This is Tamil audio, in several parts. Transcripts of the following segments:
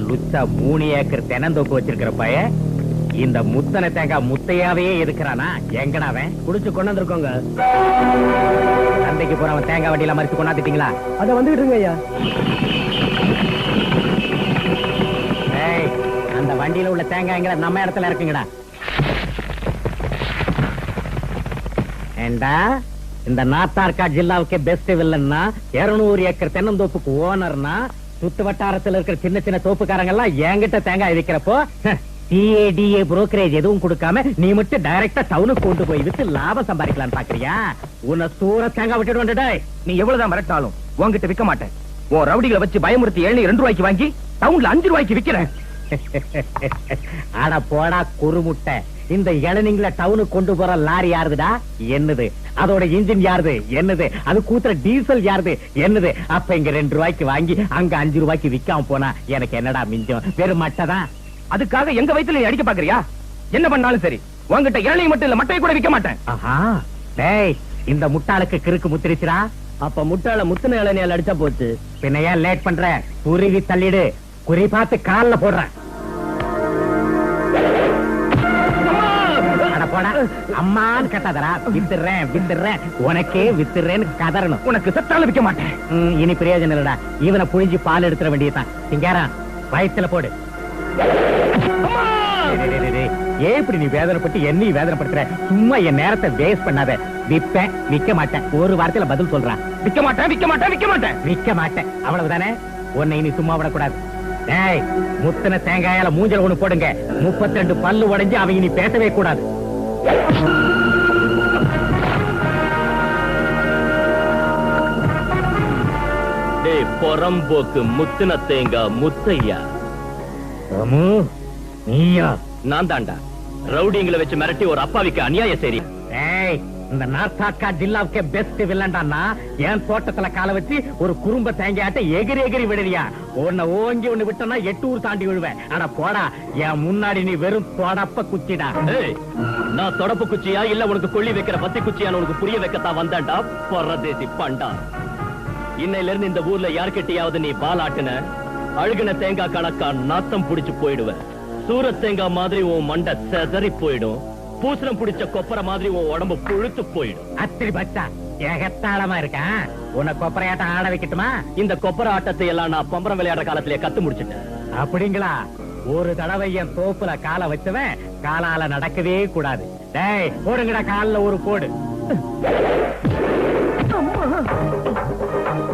லுச்சா 3 ஏக்கர் தென்னந்தோப்பு வச்சிருக்கிற பைய இந்த முத்தனை தேங்காய் முத்தையாவே எதுக்குறானா? எங்கடாவன் குடிச்சு கொண்டு வந்திருக்கோங்க. சந்தைக்கு போறவன் தேங்காய் வண்டியில மறிச்சு கொண்டாந்துட்டீங்களா? அத வந்துகிட்டுங்க ஐயா. அந்த வண்டியில உள்ள தேங்காய்ங்கிற நம்ம இடத்துல இருக்குங்கடா. ஏண்டா இந்த நாத்தார்கா ஜில்லாவுக்கு பெஸ்ட் வில்லன்னா 200 ஏக்கர் தென்னந்தோப்புக்கு ஓனர்னா சுத்து வட்டாரத்தில் இருக்கிற சின்ன சின்ன தோப்புக்காரங்க எல்லாம் என்கிட்ட தேங்காய் விற்கிறப்போ CADA புரோக்கரேஜ் எதுவும் கொடுக்காம நீ மட்டும் டைரக்டா டவுனுக்கு கொண்டு போய் வித்து லாபம் சம்பாதிக்கலாம்னு பாக்குறியா? உன்னை தூர தேங்காய் விட்டுட்டு வந்துட்டே. நீ எவ்வளவுதான் மிரட்டாலும் உன்கிட்ட விற்க மாட்டேன். உன் ரவுடிகளை வச்சு பயமுறுத்தி 2 ரூபாய்க்கு வாங்கி டவுன்ல 5 ரூபாய்க்கு விக்கிறேன். அட போடா குறுமுட்டை. இந்த இளநீங்கள டவுனுக்கு கொண்டு போற லாரி யாருதுடா? என்னது? அதோட இன்ஜின் யாருது? என்னது? அது கூத்துற டீசல் யாருது? என்னது? அப்ப இங்க 2 ரூபாய்க்கு வாங்கி அங்க 5 ரூபாய்க்கு விக்காம போனா எனக்கு என்னடா மிஞ்சம்? வெறும் மட்டைதான். அதுக்காக எங்க வயித்துல அடிக்க பாக்குறியா? என்ன பண்ணாலும் சரி உன்கிட்ட இளநீ மட்டும் இல்ல மட்டையை கூட விற்க மாட்டேன். ஆஹா டேய், இந்த முட்டாளுக்கு கிறுக்கு முத்திருச்சுடா. அப்ப முட்டாள முத்தனை இளநியால் அடிச்சா போச்சு. பின்ன ஏன் லேட் பண்ற? குருவி தள்ளிடு. குறி பார்த்து கால்ல போடுறேன். அம்மான்னு கத்தாதரா. வித்துறேன் உனக்கே வித்துறேன்னு கதறணும். உனக்கு சத்தால விற்க மாட்டேன். இனி பிரயோஜனம் இல்லடா. இவனை புழிஞ்சு பால் எடுத்துற வேண்டியதான். திங்காரன் வயிற்றுல போடு. ஏன் இப்படி நீ வேதனைப்பட்டு என்னையும் வேதனைப்படுத்துற? சும்மா என் நேரத்தை வேஸ்ட் பண்ணாத. விப்பேன் விக்க மாட்டேன். ஒரு வார்த்தையில பதில் சொல்றான். விக்க மாட்டேன். அவ்வளவுதானே? உன்னை இனி சும்மா விடக்கூடாது. ஏய், முத்தனை தேங்காயால மூஞ்சல் ஒண்ணு போடுங்க. 32 பல்லு உடைஞ்சு அவங்க இனி பேசவே கூடாது. டேய் பொறம்போக்கு முத்தின தேங்காய் முத்தையா. நீயா? நான் தாண்டா ரவுடிங்களை வச்சு மிரட்டி ஒரு அப்பாவிக்கு அநியாயம் சரி. ஏய், இந்த நார்த்தாக்கா ஜில்லாவுக்கே பெஸ்ட் வில்லண்டான்னா என் தோட்டத்துல கால வச்சு ஒரு குறும்ப தேங்காட்ட எகிரி விடுறியா? உன்னை ஓங்கி ஒண்ணு விட்டனா 8 ஊர் தாண்டி விழுவேன். ஆனா போடா, என் முன்னாடி நீ வெறும் தொடப்ப குச்சிடா. ஏய், நான் தொடப்பு குச்சியா இல்ல உனக்கு கொள்ளி வைக்கிற பத்தி குச்சியான்னு உனக்கு புரிய வைக்கத்தான் வந்தாண்டா பரதேசி பண்டா. இன்னையில இருந்து இந்த ஊர்ல யார்கிட்டயாவது நீ பால் ஆட்டுன அழுகின தேங்காய் கணக்கா நாத்தம் புடிச்சு போயிடுவேன். சூரத் தேங்காய் மாதிரி உன் மண்டை செதறி போயிடும். பூசணம் பிடிச்ச கொப்பரை மாதிரி உன் உடம்பு புழுத்து போயிடும். அத்திரி பச்சா ஏகத்தாளமா இருக்கான். உன்னை கொப்பரையாட்டம் ஆட வைக்கட்டுமா? இந்த கொப்பரை ஆட்டத்தை எல்லாம் நான் பம்பரம் விளையாடுற காலத்திலே கத்து முடிச்சிட்டேன். அப்படிங்களா? ஒரு தடவை என் தோப்புல காலை வச்சவன் காலால நடக்கவே கூடாது. டேய், போடுங்கடா கால்ல ஒரு போடு.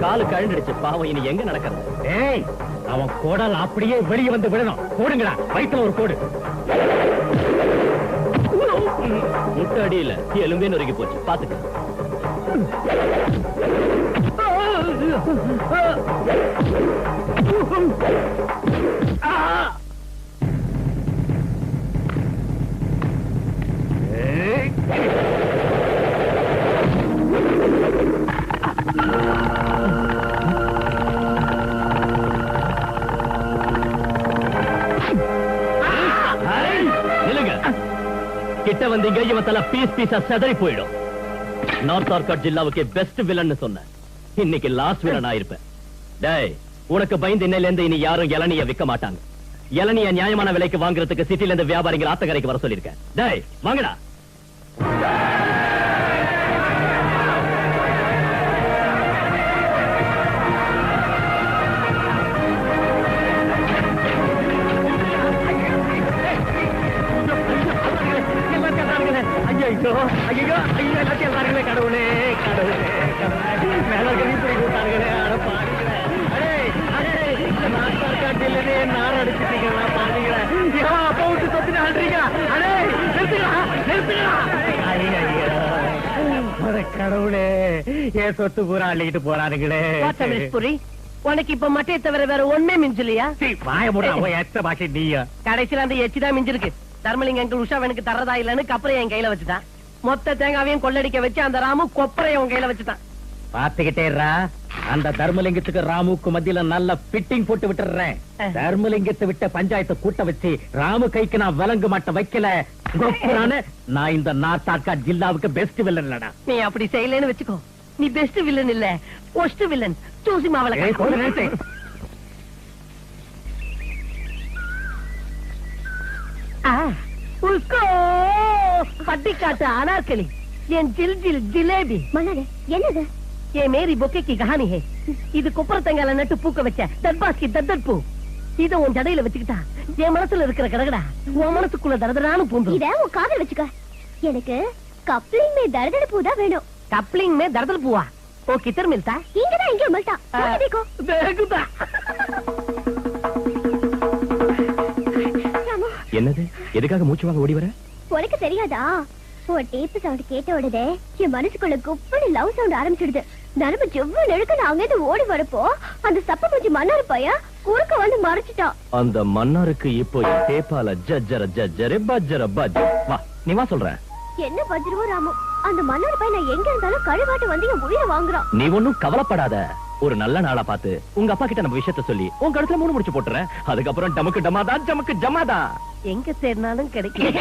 காலு கழண்டுடுச்சு பாவம். இனி எங்க நடக்கிறது? டேய், அவன் குடல் அப்படியே வெளியே வந்து விடணும். போடுங்கடா, வயித்துல ஒரு போடு. முட்டை அடியில எலும்பே நொறுக்கி போச்சு. பாத்துக்க. கிட்ட வந்தீங்க இவன் தல பீஸா செதறி போயிடும். நார்த் ஆர்காட் ஜில்லாவுக்கு பெஸ்ட் வில்லன் சொன்னேன். இன்னைக்கு லாஸ்ட் வில்லன் ஆயிருப்பேன். டேய், உனக்கு பயந்து இன்னையில இருந்து இனி யாரும் இளநிய விற்க மாட்டாங்க. இளநிய நியாயமான விலைக்கு வாங்குறதுக்கு சிட்டில இருந்து வியாபாரிகள் ஆத்தக்கரைக்கு வர சொல்லிருக்கேன். டேய் வாங்கடா. கடவுளே ஏன் சொத்து பூரா அள்ளிக்கிட்டு போறானுங்களே. உனக்கு இப்ப மட்டையை தவிர வேற ஒண்ணே மிஞ்சலையா? வாய மூட எத்த பாக்கி நீயா? கடைசியில அந்த எச்சிதான் மிஞ்சிருக்கு. தர்மலிங்க எங்க உஷாவனுக்கு தரதா இல்லன்னு கப்பரைய என் கையில வச்சுட்டான். மொத்த தேங்காவையும் கொள்ளடிக்க வச்சு அந்த ராமு கொப்பரைய உன் கையில வச்சுட்டான். பாத்துக்கிட்டேரா, அந்த தர்மலிங்கத்துக்கு ராமுக்கு மத்தியில நல்ல பிட்டிங் போட்டு விட்டுறேன். தர்மலிங்கத்தை விட்ட பஞ்சாயத்தை கூட்ட வச்சு ராமு கைக்கு நான் விலங்கு மாட்ட வைக்கல. நான் இந்த நார்த் ஆர்காட் ஜில்லாவுக்கு பெஸ்ட் வில்லன் இல்லடா. நீ அப்படி செய்யலன்னு வச்சுக்கோ, நீ பெஸ்ட் வில்லன் இல்ல, ஒஸ்ட் வில்லன். தூசி மாவள உஸ்கோ பட்டிக்காட்டு அனார்கலி என் ஜில் ஜில் ஜிலேபி. மன்னாரே, என்னது? ये मेरी बोके की कहानी है. இது கொப்பர தேங்காயில நட்டு பூக்க வச்ச தர்பாஸ்கி தத்தட் பூ. இத உன் ஜடையில வச்சுக்கிட்டா என் மனசுல இருக்கிற கடகடா உன் மனசுக்குள்ள தரதரான பூந்து. இத உன் காதல் வச்சுக்க. எனக்கு கப்ளிங் மே दरदर பூ தான் வேணும். கப்ளிங் மே दरदर பூவா? ஓ கிதர் மில்தா? இங்க தான் எங்க மில்தா. मुझे देखो. देखदा. ராமு, என்னது? எதுக்காக மூச்சு வாங்க ஓடி வர? உனக்கு தெரியாதா? ஒரு டேப் சவுண்ட் கேட்ட உடனே என் மனசுக்குள்ள குப்படி லவ் சவுண்ட் ஆரம்பிச்சிடுது. நரம்பு ஜெவ்வு நெடுக்க நான் அங்கிருந்து ஓடி வரப்போ அந்த சப்ப மூஞ்சி மன்னாரு பையன் குறுக்க வந்து மறைச்சிட்டான். அந்த மன்னாருக்கு இப்போ டேப்பால ஜஜ்ஜர ஜஜ்ஜரே பஜ்ஜர பஜ். வா நீ வா சொல்றேன். என்ன பஜ்ருவோ ராமு, அந்த மன்னாரு பையன் நான் எங்க இருந்தாலும் கழுவாட்டு வந்து என் உயிரை வாங்குறான். நீ ஒண்ணும் கவலைப்படாத. ஒரு நல்ல நாளா பார்த்து உங்க அப்பா கிட்ட நம்ம விஷயத்த சொல்லி உன் கழுத்துல 3 முடிச்சு போட்டுறேன். அதுக்கப்புறம் டமக்கு டமாதா ஜமக்கு ஜமாதா எங்க தேடினாலும் கிடைக்கும்.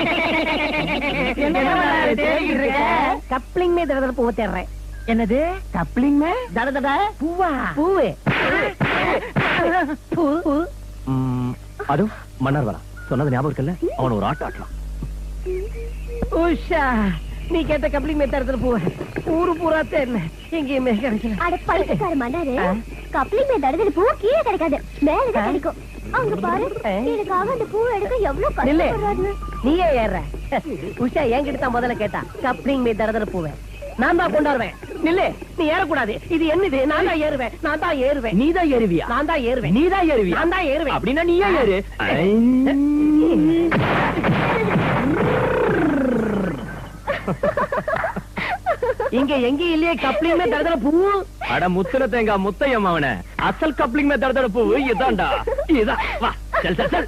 கப்ளிங் மே दरदर பூவ தேடுறேன். என்னது? கப்ளிங் மே दरदर பூவா? பூவே. பூ. அது மன்னார் வரா சொன்னது ஞாபகம் இருக்குல்ல? அவன ஒரு ஆட்ட ஆட்டலாம். உஷா, நீ கேட்ட கப்ளிங் மே दरदर பூவ ஊரு பூரா தேடுன எங்கேயுமே கிடைக்கல. அட பைத்தியக்கார மன்னாரு, கப்ளிங் மே दरदर பூ கீழே கிடைக்காது, மேல தான் கிடைக்கும். அங்க பாரு, எனக்காக அந்த பூ எடுக்க எவ்வளவு கஷ்டப்படுறாரு. நீயே ஏற. உஷா என்கிட்ட தான் முதல்ல கேட்டா கப்ளிங் மே दरदर பூவ நான் தான் கொண்டாடுவேன். நில்லு, நீ ஏறக்கூடாது. இது என்னது? நான் தான் ஏறுவேன். நான் தான் ஏறுவேன். நீ தான் ஏறுவியா? நான் தான் ஏறுவேன். நீ தான் ஏறுவியா? நான் தான் ஏறுவேன். அப்படின்னா நீயே ஏறு. இங்க எங்க இல்லையே கப்ளிங் மே दरदर பூ. அட முத்துன தேங்காய் முத்தையம் அவன அசல் கப்ளிங் மே தடதட பூ இதான்டா. இதா வா சல் சல் சல்.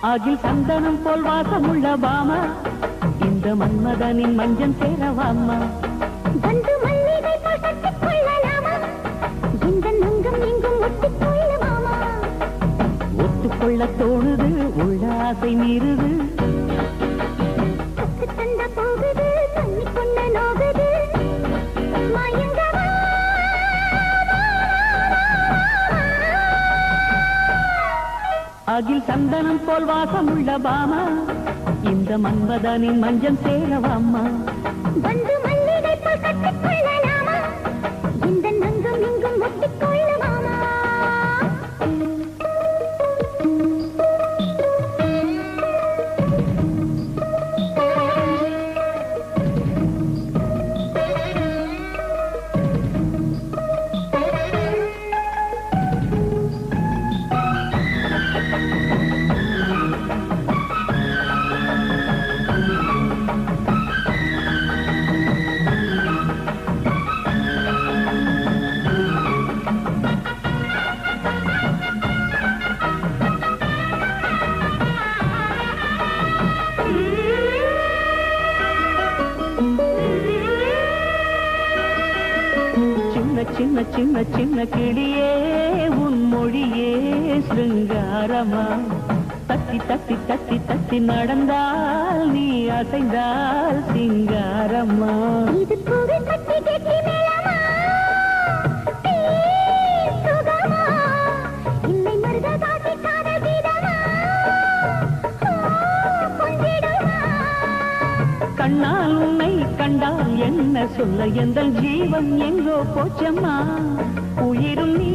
அகில் சந்தனம் போல் வாசமுள்ள பாமா, இந்த மன்மதனின் மஞ்சள் சேரவாமா. வந்து மல்லிகை போல் கட்டிக் கொள்ளலாமா, இந்த நங்கம் எங்கும் ஒட்டிக் கொள்ளலாமா. ஒத்துக்கொள்ள தோணுது, உள்ள ஆசை மீறுது. கத்து தந்த போகுது, தண்ணி கொண்ட நோகுது. மயங்கவா அகில் சந்தனம் போல் வாசமுள்ள பாமா, இந்த மன்மதனின் மஞ்சள் சேரவாமா. வந்து மல்லிகை போல் கட்டிக் கொள்ளலாமா, இந்த நங்கம் எங்கும் ஒட்டிக் கொள்ளலாமா. சின்ன சின்ன சின்ன கிளியே, உன் மொழியே சிருங்காரமா. தத்தி தத்தி தத்தி தத்தி நடந்தால் நீ அசைந்தால் சிங்காரமா. இது பூவை கட்டி கட்டி மேளமா, சுகமா, இல்லை மருகதாசி காதல் கீதமா, கொஞ்சிடுமா. கண்ணால் உன்னை கண்டால் என்ன சொல்ல, எந்த ஜீவன் எங்கோ போச்சம்மா. உயிரும் நீ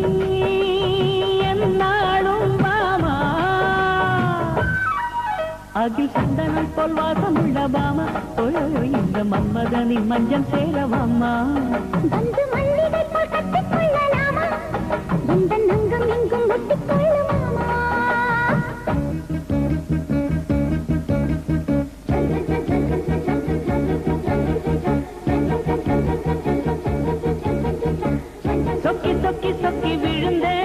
என்னாலும் பாமா. அகில் சந்தனம் போல் வாசமுள்ள பாமா, இந்த மன்மதனின் மஞ்சள் சேரவாமா. வந்து மல்லிகை போல் கட்டிக் கொள்ளலாமா, இந்த நங்கம் எங்கும் ஒட்டிக் கொள்ளலாமா. சொக்கி சொக்கி சொக்கி விழுந்தே,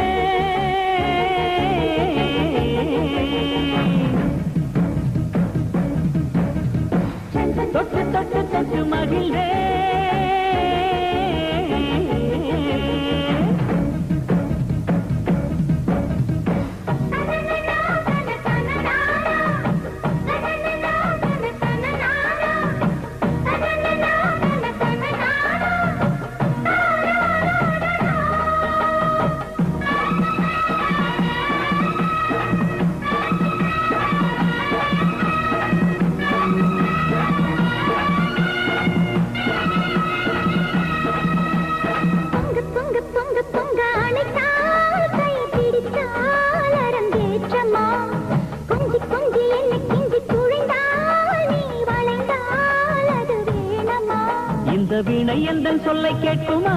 அந்த வீணை என்ற சொல்லை கேட்குமா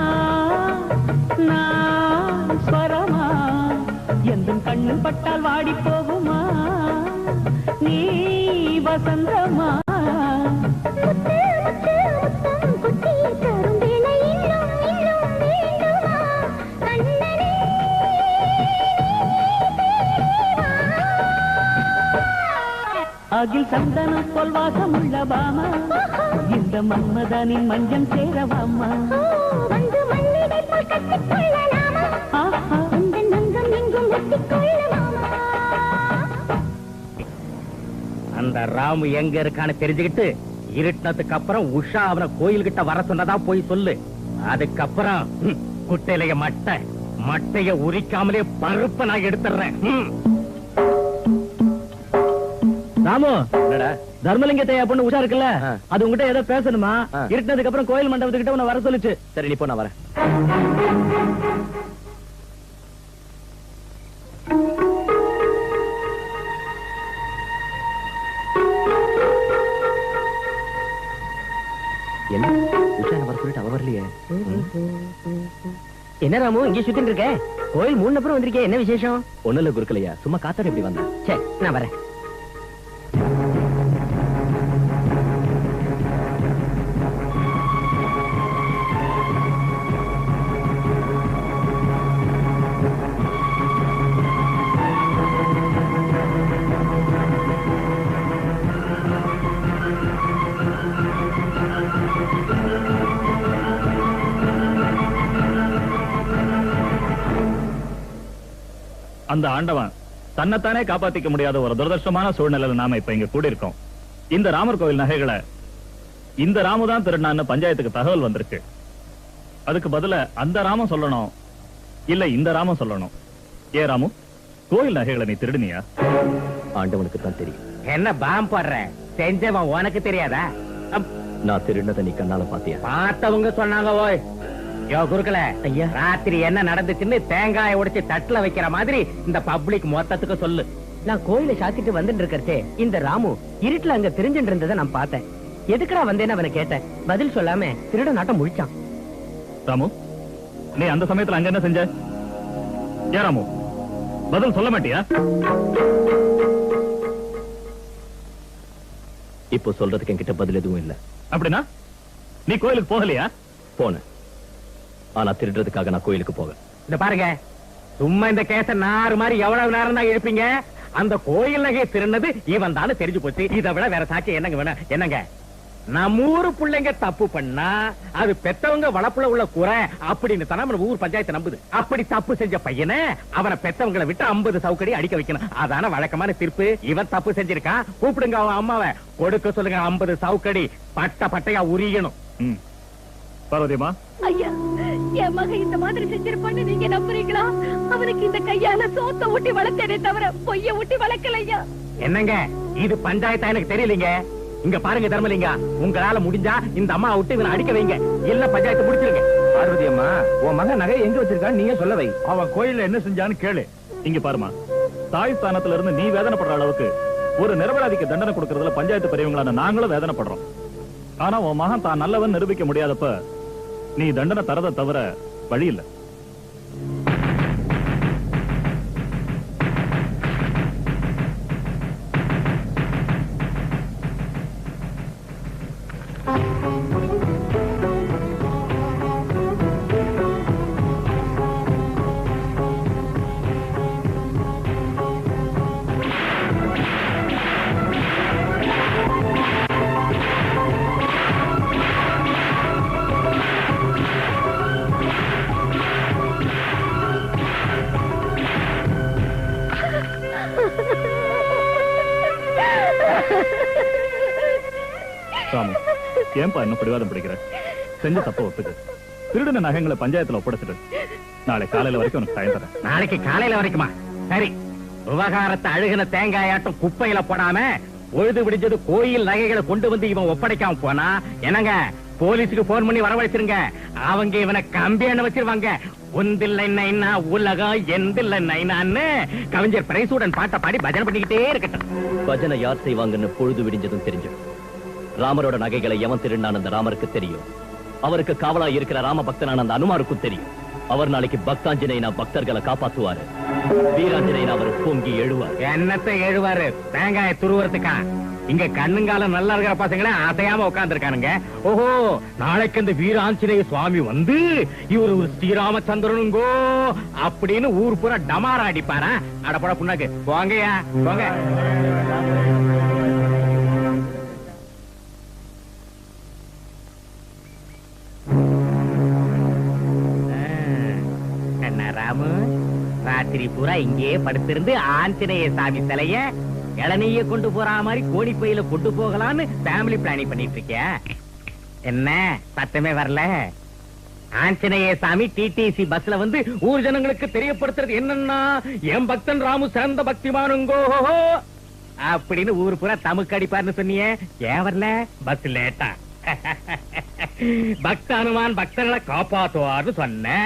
நான் ஸ்வரமா எந்த கண்ணு பட்டால் வாடி போகுமா நீ வசந்தமா அகில் சந்தனம் போல் வாசமுள்ள பாமா இந்த மன்மதனின் மஞ்சம் சேரவாமா அந்த ராமு எங்க இருக்கான்னு தெரிஞ்சுக்கிட்டு இருட்டினதுக்கு அப்புறம் உஷா அவனை கோயில்கிட்ட வர சொன்னதா போய் சொல்லு. அதுக்கப்புறம் குட்டையிலைய மட்டைய உரிக்காமலே பருப்ப நான் எடுத்துறேன். ராமு, தர்மலிங்கத்தையா பொண்ணு உஷா இருக்குல்ல, அது உங்ககிட்ட ஏதோ பேசணுமா? இருட்டினதுக்கு அப்புறம் கோயில் மண்டபத்துக்கிட்ட உன்னை வர சொல்லுச்சு. சரி, நீ போ, நான் வரேன். என்ன உஷா வர சொல்லிட்டு அவ வரலையே? என்ன ராமு இங்கே சுத்திட்டு இருக்க? கோயில் மூணு அப்புறம் வந்திருக்கே, என்ன விசேஷம்? ஒண்ணு இல்ல குறுக்கலையா, சும்மா காத்தாட எப்படி வந்தேன். சரி, நான் வரேன். அந்த ஆண்டவன் தன்னைத்தானே காப்பாத்திக்க முடியாத ஒரு துரதிருஷ்டமான சூழ்நிலையில நாம இப்ப இங்க கூடியிருக்கோம். இந்த ராமர் கோவில் நகைகளை இந்த ராமுதான் திருடினான்னு பஞ்சாயத்துக்கு தகவல் வந்திருக்கு. அதுக்கு பதிலா அந்த ராமன் சொல்லணும், இல்ல இந்த ராமன் சொல்லணும். ஏ ராமு, கோவில் நகைகளை நீ திருடினியா? ஆண்டவனுக்கு தான் தெரியும். என்ன பாம் போடுற? செஞ்சவன் உனக்கு தெரியாதா? நான் திருடினதை நீ கண்ணால பாத்தியா? பார்த்தவங்க சொன்னாங்க. ஓய் யோ குருக்கள, ஐயா, ராத்திரி என்ன நடந்துச்சுன்னு தேங்காயை உடைச்சு தட்டுல வைக்கிற மாதிரி இந்த பப்ளிக் மொத்தத்துக்கு சொல்லு. நான் கோயில சாத்திட்டு வந்துட்டு இருக்கே, இந்த ராமு இருட்டுல அங்க தெரிஞ்சுட்டு இருந்ததை நான் பார்த்தேன். எதுக்குடா வந்தேன்னு அவனை கேட்டேன். பதில் சொல்லாம திருட நாட்டம் முழிச்சான். ராமு, நீ அந்த சமயத்துல அங்க என்ன செஞ்ச? ஏ ராமு, பதில் சொல்ல மாட்டியா? இப்போ சொல்றதுக்கு என்கிட்ட பதில் எதுவும் இல்ல. அப்படின்னா நீ கோயிலுக்கு போகலையா? போன, ஆனா திருடுறதுக்காக நான் கோயிலுக்கு போக. இந்த பாருங்க, சும்மா இந்த கேச நாறு மாதிரி எவ்வளவு நேரம் தான் இருப்பீங்க? அந்த கோயில் நகையை திருநது இவன் தானே தெரிஞ்சு போச்சு. இதை விட வேற சாட்சி என்னங்க வேணும்? என்னங்க, நம்ம ஊரு பிள்ளைங்க தப்பு பண்ணா அது பெத்தவங்க வளப்புல உள்ள குறை அப்படின்னு தானே நம்ம ஊர் பஞ்சாயத்து நம்புது. அப்படி தப்பு செஞ்ச பையனை அவனை பெத்தவங்களை விட்டு 50 சவுக்கடி அடிக்க வைக்கணும். அதான வழக்கமான தீர்ப்பு. இவன் தப்பு செஞ்சிருக்கான், கூப்பிடுங்க அவன் அம்மாவை, கொடுக்க சொல்லுங்க 50 சவுக்கடி, பட்டையா உரியணும். பார்வதியம்மா, ஐயா, என் மகன் இந்த மாதிரி செஞ்சிருப்பான்னு நீங்க நம்புறீங்களா? அவனுக்கு இந்த கையால சோத்த ஊட்டி வளர்த்தேனே தவிர பொய்ய ஊட்டி வளர்க்கல ஐயா. என்னங்க இது பஞ்சாயத்தா எனக்கு தெரியலீங்க. இங்க பாருங்க தர்மலிங்கா, உங்களால முடிஞ்சா இந்த அம்மா விட்டு இவனை அடிக்க வைங்க, இல்ல பஞ்சாயத்து முடிச்சிருங்க. பார்வதி அம்மா, உன் மகன் நகை எங்க வச்சிருக்கான்னு நீயே சொல்ல வை. அவன் கோயில்ல என்ன செஞ்சான்னு கேளு. இங்க பாருமா, தாய் ஸ்தானத்துல இருந்து நீ வேதனைப்படுற அளவுக்கு ஒரு நிரபராதிக்கு தண்டனை கொடுக்கறதுல பஞ்சாயத்து பெரியவங்களான நாங்களும் வேதனைப்படுறோம். ஆனா உன் மகன் தான் நல்லவன் நிரூபிக்க முடியாதப்ப நீ தண்டனை தரத தவிர வழி இல்ல. ராமு, ஏன்பா என்ன பிடிவாதம் பிடிக்கிற? செஞ்ச தப்ப ஒத்துக்கு. திருடின நகைங்களை பஞ்சாயத்துல ஒப்படைச்சிட்டு நாளை காலையில வரைக்கும் உனக்கு டைம் தரேன். நாளைக்கு காலையில வரைக்குமா? சரி, விவகாரத்தை அழுகின தேங்காயாட்டம் குப்பையில போடாம பொழுது விடிஞ்சது கோயில் நகைகளை கொண்டு வந்து இவன் ஒப்படைக்காம போனா என்னங்க, போலீஸுக்கு போன் பண்ணி வரவழைச்சிருங்க. அவங்க இவனை கம்பியான வச்சிருவாங்க. ஒந்தில்லை நைனா உலகம் எந்தில்லை நைனான்னு கவிஞர் பிரைசூடன் பாட்டை பாடி பஜனை பண்ணிக்கிட்டே இருக்கட்டும். பஜனை யார் செய்வாங்கன்னு பொழுது விடிஞ்சதும் தெரிஞ்சு. ராமரோட நகைகளை எவன் திருடினான் அந்த ராமருக்கு தெரியும். அவருக்கு காவலா இருக்கிற ராம பக்தனான அந்த அனுமாருக்கும் தெரியும். அவர் நாளைக்கு பக்தாஞ்சனைனா பக்தர்களை காப்பாத்துவாரு, வீராஞ்சனைனா அவர் பொங்கி எழுவார். என்னத்தை எழுவாரு? தேங்காய துருவறதுக்கா? இங்க கண்ணுங்காலம் நல்லா இருக்கிற பசங்களே அசையாம உட்கார்ந்து இருக்கானுங்க. ஓஹோ, நாளைக்கு இந்த வீராஞ்சநேய சுவாமி வந்து இவர் ஒரு ஸ்ரீராமச்சந்திரனுங்கோ அப்படின்னு ஊர் பூரா டமாரா அடிப்பாரா? அடப்பட புண்ணாக்கு, போங்கயா போங்க. ராமு, ராத்திரி பூரா இங்கே படுத்திருந்து ஆஞ்சநேய சாமி சிலைய இளநீய கொண்டு போற மாதிரி கோணி பையில கொண்டு போகலான்னு ஃபேமிலி பிளானிங் பண்ணிட்டு இருக்கியா? என்ன சத்தமே வரல? ஆஞ்சநேய சாமி டிடிசி பஸ்ல வந்து ஊர் ஜனங்களுக்கு தெரியப்படுத்துறது என்னன்னா, என் பக்தன் ராமு சிறந்த பக்திமானுங்கோ அப்படின்னு ஊர் பூரா தமுக்கு அடிப்பார்னு சொன்னியே, ஏன் வரல? பஸ் லேட்டா. பக்த அனுமான் பக்தர்களை காப்பாத்துவார்னு சொன்ன,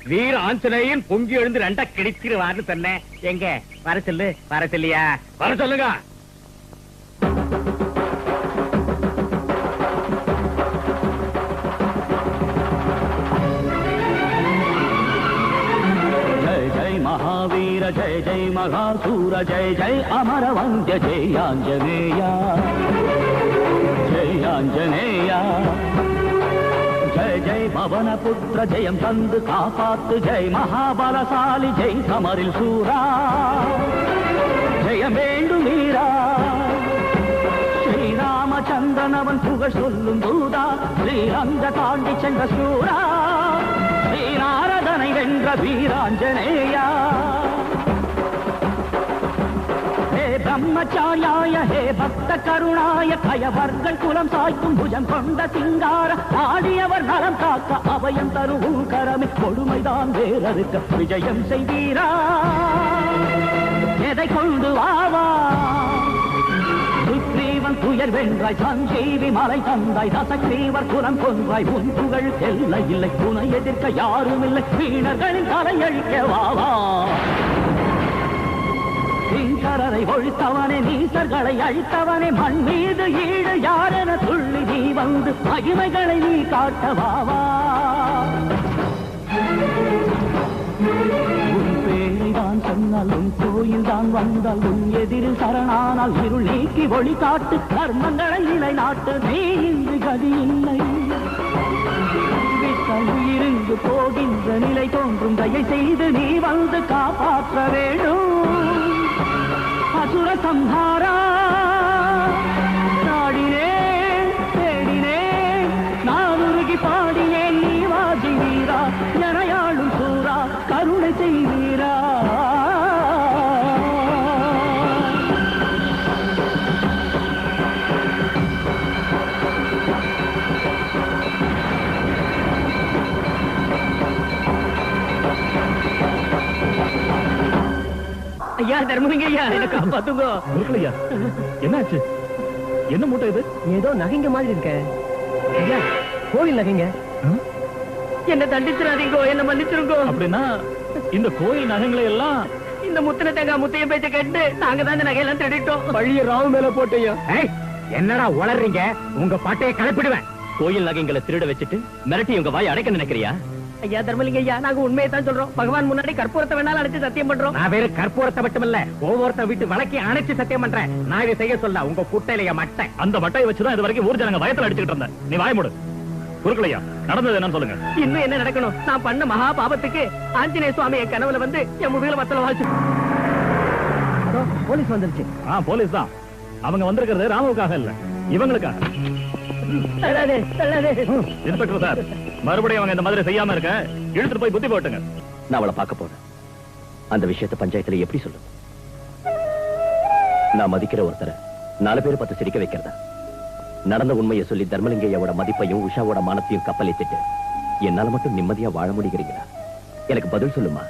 வீர ஆஞ்சநேயன் பொங்கி எழுந்து ரெண்டா கிடைச்சிருவார்னு சொன்னேன். எங்க வர சொல்லு? வர சொல்லியா? வர சொல்லுங்க. जय जय महावीर जय जय महासूर जय जय अमर वंद्य जय आंजनेया जय आंजनेया जय जय पवन पुत्र जयम तंदु कापात्तु जय महाबलशाली जय समरिल सूरा जय वेंडु वीरा ஸ்ரீராமச்சந்திரனவன் புகழ் சொல்லும் தூதா ஸ்ரீரங்க தாண்டி சென்ற சூரா ஸ்ரீநாரதனை வென்ற வீராஞ்சனேயா हे ब्रह्मचार्याय हे भक्त करुणाय कयवर्गल कुलम साய்க்கும் புஜம் கொண்ட சிங்கார ஆடியவர் நலம் காக்க அபயம் தரும் கரமே கொடுமைதான் வேறறுக்க விஜயம் செய்வீரா எதை கொண்டு வாவா சுக்ரீவன் துயர் வென்றாய் சஞ்சீவி மலை தந்தாய் தசக்ரீவர் குலம் கொன்றாய் உன் புகழ் எல்லை இல்லை துணை எதிர்க்க யாரும் இல்லை வீணர்களின் தலையழிக்க வாவா சிங்கரரை ஒழித்தவனே நீசர்களை அழித்தவனே மண் மீது ஈடு யாரென துள்ளி நீ வந்து மகிமைகளை நீ காட்டவாவா உன் பேரை தான் சொன்னால் உன் கோயில் தான் வந்தால் உன் எதிரில் சரணானால் இருள் நீக்கி ஒளி காட்டு கர்மங்களை நிலைநாட்டு நீ இன்று கதி இல்லை உயிரிங்கு போகின்ற நிலை தோன்றும் தயை செய்து நீ வந்து காப்பாற்ற வேண்டும் அசுர சம்ஹாரா நாடினேன் தேடினேன் நான் உருகி பாடினேன் நீ வாஜி வீரா எனையாளும் சூரா கருணை செய்வீரா ஐயா தர்மலிங்க ஐயா, என்ன காப்பாத்துங்க. ஐயா, என்னாச்சு? என்ன மூட்டை இது? ஏதோ நகைங்க மாதிரி இருக்க. ஐயா, கோவில் நகைங்க. என்ன தண்டிச்சிடாதீங்கோ, என்ன மன்னிச்சிருங்கோ. அப்படின்னா இந்த கோயில் நகைங்களை எல்லாம் இந்த முத்தின தேங்காய் முத்தைய பேச்ச கேட்டு நாங்க தான் இந்த நகையெல்லாம் தேடிட்டோம். பழிய ராவு மேல போட்டையா? என்னடா உளறீங்க? உங்க பாட்டையை கலப்பிடுவேன். கோயில் நகைங்களை திருட வச்சுட்டு மிரட்டி உங்க வாயை அடைக்க நினைக்கிறியா? ஐயா தர்மலிங்க ஐயா, நாங்க உண்மையை தான் சொல்றோம். பகவான் முன்னாடி கற்பூரத்தை வேணாலும் அடைச்சு சத்தியம் பண்றோம். நான் வேற கற்பூரத்தை மட்டுமல்ல, ஒவ்வொருத்த வீட்டு வழக்கி அணைச்சு சத்தியம் பண்றேன். நான் இதை செய்ய சொல்ல உங்க குட்டையில மட்டை. அந்த மட்டையை வச்சுதான் இது வரைக்கும் ஊர் ஜனங்க பயத்துல அடிச்சுட்டு இருந்தேன். நீ வாய மூடு. குறுக்கலையா, நடந்தது என்னன்னு சொல்லுங்க. இன்னும் என்ன நடக்கணும்? நான் பண்ண மகா பாபத்துக்கு ஆஞ்சநேய சுவாமி என் கனவுல வந்து என் முதுகுல வத்தல வாச்சு. போலீஸ் வந்துருச்சு. போலீஸ் தான். அவங்க வந்திருக்கிறது ராமுவுக்காக இல்ல, இவங்களுக்காக. இன்ஸ்பெக்டர் சார், மறுபடியும் அவங்க இந்த மாதிரி செய்யாம இருக்க இழுத்துட்டு போய் புத்தி போட்டுங்க. நான் அவளை பார்க்க போறேன். அந்த விஷயத்தை பஞ்சாயத்துல எப்படி சொல்லு? நான் மதிக்கிற ஒருத்தரை 4 பேர் 10 சிரிக்க வைக்கிறதா? நடந்த உண்மையை சொல்லி தர்மலிங்கையோட மதிப்பையும் உஷாவோட மானத்தையும் கப்பலித்துட்டு என்னால மட்டும் நிம்மதியா வாழ முடிகிறீங்களா? எனக்கு பதில் சொல்லுமா.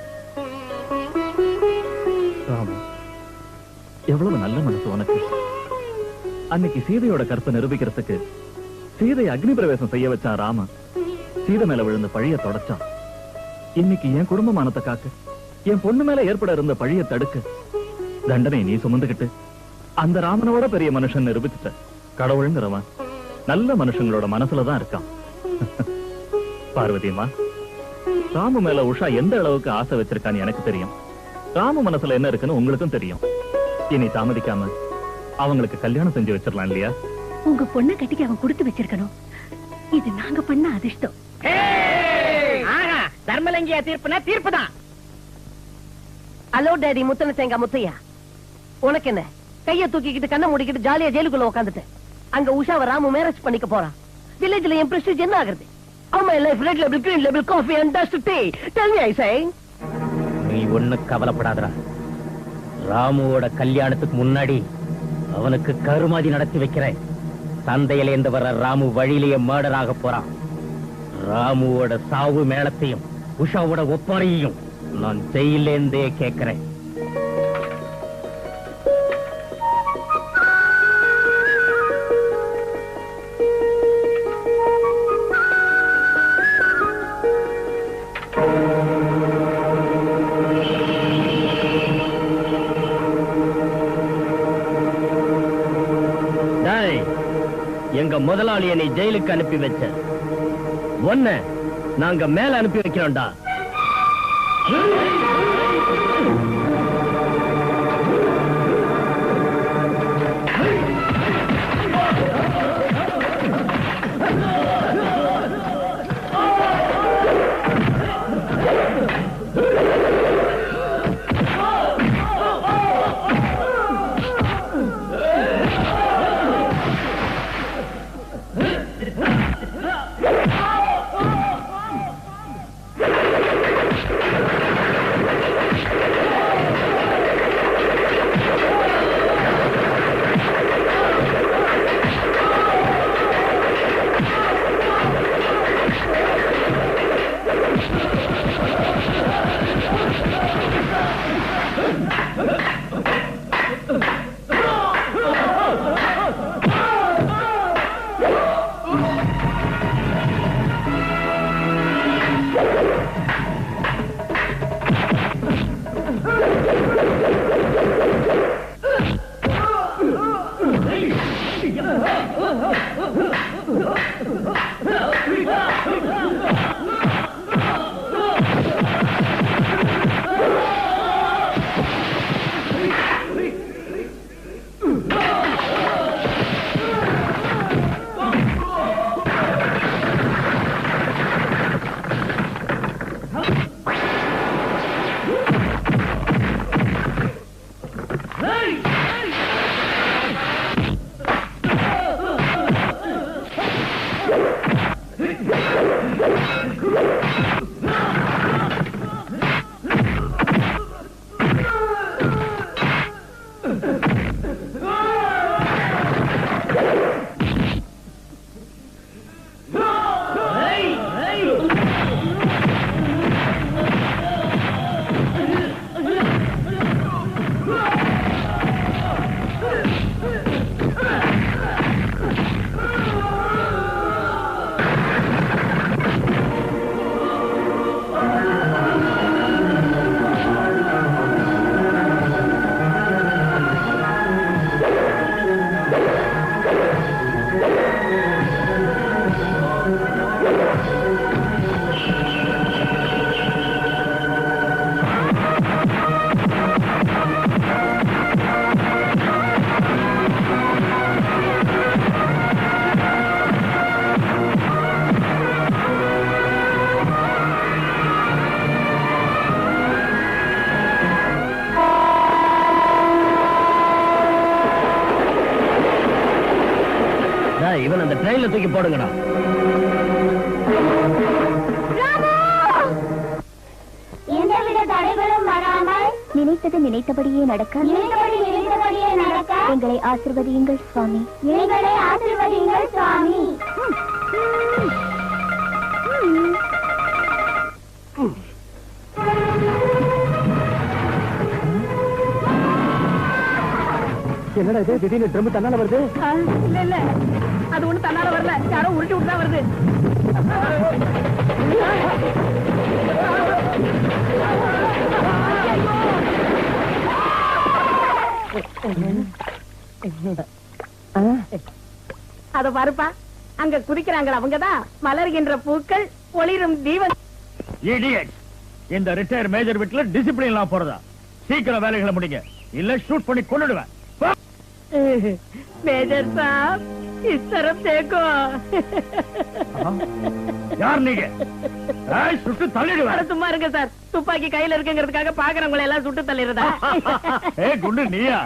ராமு, எவ்வளவு நல்ல மனசு உனக்கு. அன்னைக்கு சீதையோட கற்பை நிரூபிக்கிறதுக்கு சீதை அக்னி பிரவேசம் செய்ய வச்சான் ராம. சீதை மேல விழுந்த பழிய தொடச்சான். இன்னைக்கு என் குடும்பமானத்தை காக்க, என் பொண்ணு மேல ஏற்பட இருந்த பழிய தடுக்க தண்டனை நீ சுமந்துகிட்டு அந்த ராமனோட பெரிய மனுஷன் நிரூபிச்சுட்ட. கடவுளுங்கிறவன் நல்ல மனுஷங்களோட மனசுலதான் இருக்கான். பார்வதிமா, ராமு மேல உஷா எந்த அளவுக்கு ஆசை வச்சிருக்கான்னு எனக்கு தெரியும். ராமு மனசுல என்ன இருக்குன்னு உங்களுக்கும் தெரியும். இனி தாமதிக்காம அவங்களுக்கு கல்யாணம் செஞ்சு வச்சிடலாம் இல்லையா? உங்க பொண்ணை கட்டிக்கு அவன் கொடுத்து வச்சிருக்கணும். இது நாங்க பண்ண அதிர்ஷ்டம். தர்மலிங்கியா தீர்ப்புனா தீர்ப்புதான். ஹலோ டேடி முத்தன தேங்கா முத்தையா, உனக்கு என்ன? கைய தூக்கிக்கிட்டு கண்ணை மூடிக்கிட்டு ஜாலியா ஜெயிலுக்குள்ள உட்காந்துட்டு அங்க உஷாவை ராமு மேரேஜ் பண்ணிக்க போறான். வில்லேஜ்ல என் பிரஸ்டீஜ் என்ன ஆகுறது? my life red label, green label, coffee and dust tea. Tell me, I say. நீ ஒண்ணு கவலைப்படாதடா. ராமுவோட கல்யாணத்துக்கு முன்னாடி அவனுக்கு கருமாதி நடத்தி வைக்கிறேன். சந்தையில இருந்து வர ராமு வழியிலேயே மர்டர் ஆக போறான். ராமுவோட சாவு மேளத்தையும் உஷாவோட ஒப்பாரையும் நான் ஜெயிலேந்தே கேட்கிறேன். எங்க முதலாளியை நீ ஜெயிலுக்கு அனுப்பி வச்ச ஒன்ன நாங்க மேல அனுப்பி வைக்கிறோம்டா. இவன் அந்த ட்ரெயின்ல தூக்கி போடுங்கடா. எந்தவித தடைகளும் வராமல் நினைத்தது நினைத்தபடியே நடக்க எங்களை ஆசீர்வதியுங்கள் சுவாமி. எங்களை ஆசீர்வதியுங்கள் சுவாமி. என்னடா இது திடீர்னு ட்ரம் தன்னால வருது? இல்ல இல்ல, அது ஒண்ணு தன்னால வரல, யாரோ உருட்டி விட்டு தான் வருது. அத பாருப்பா, அங்க குதிக்கிறாங்களா அவங்கதான் மலர்கின்ற பூக்கள் ஒளிரும் தீபம். இடியட்ஸ். இந்த ரிட்டையர் மேஜர் வீட்டுல டிசிப்ளின் எல்லாம் போறதா? சீக்கிரம் வேலைகளை முடிங்க, இல்ல ஷூட் பண்ணி கொன்னுடுவேன். மேஜர் சாப் இஸ் तरफ देखो. யார் நீங்க? சுட்டு தள்ளிடுவேன். சும்மா இருங்க சார், துப்பாக்கி கையில இருக்குங்கிறதுக்காக பாக்குறவங்களை எல்லாம் சுட்டு தள்ளிடுறதா? குண்டு நீயா?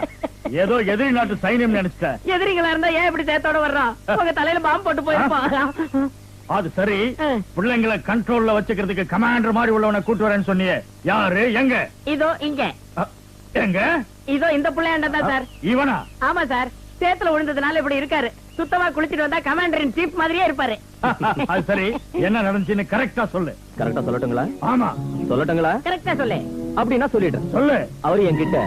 ஏதோ எதிரி நாட்டு சைன்யம் நினைச்சிட்ட. எதிரிகளா இருந்தா ஏன் இப்படி சேத்தோட வர்றோம்? உங்க தலையில பாம்பு போட்டு போயிருப்போம். அது சரி, பிள்ளைங்களை கண்ட்ரோல்ல வச்சுக்கிறதுக்கு கமாண்டர் மாதிரி உள்ளவனை கூட்டு வரேன்னு சொன்னியே, யாரு? எங்க? இதோ இங்க. எங்க? இதோ இந்த பிள்ளையாண்டா சார். இவனா? ஆமா சார், சேத்துல விழுந்ததுனால இப்படி இருக்காரு. சுத்தமா குளிச்சிட்டு வந்தா கமாண்டரின் சீஃப் மாதிரியே இருப்பாரு. அது சரி, என்ன நடந்துச்சுன்னு கரெக்டா சொல்லு. கரெக்டா சொல்லட்டுங்களா? ஆமா சொல்லட்டுங்களா? கரெக்டா சொல்லு. அப்படின்னா சொல்லிடுறேன். சொல்லு. அவரு என்கிட்ட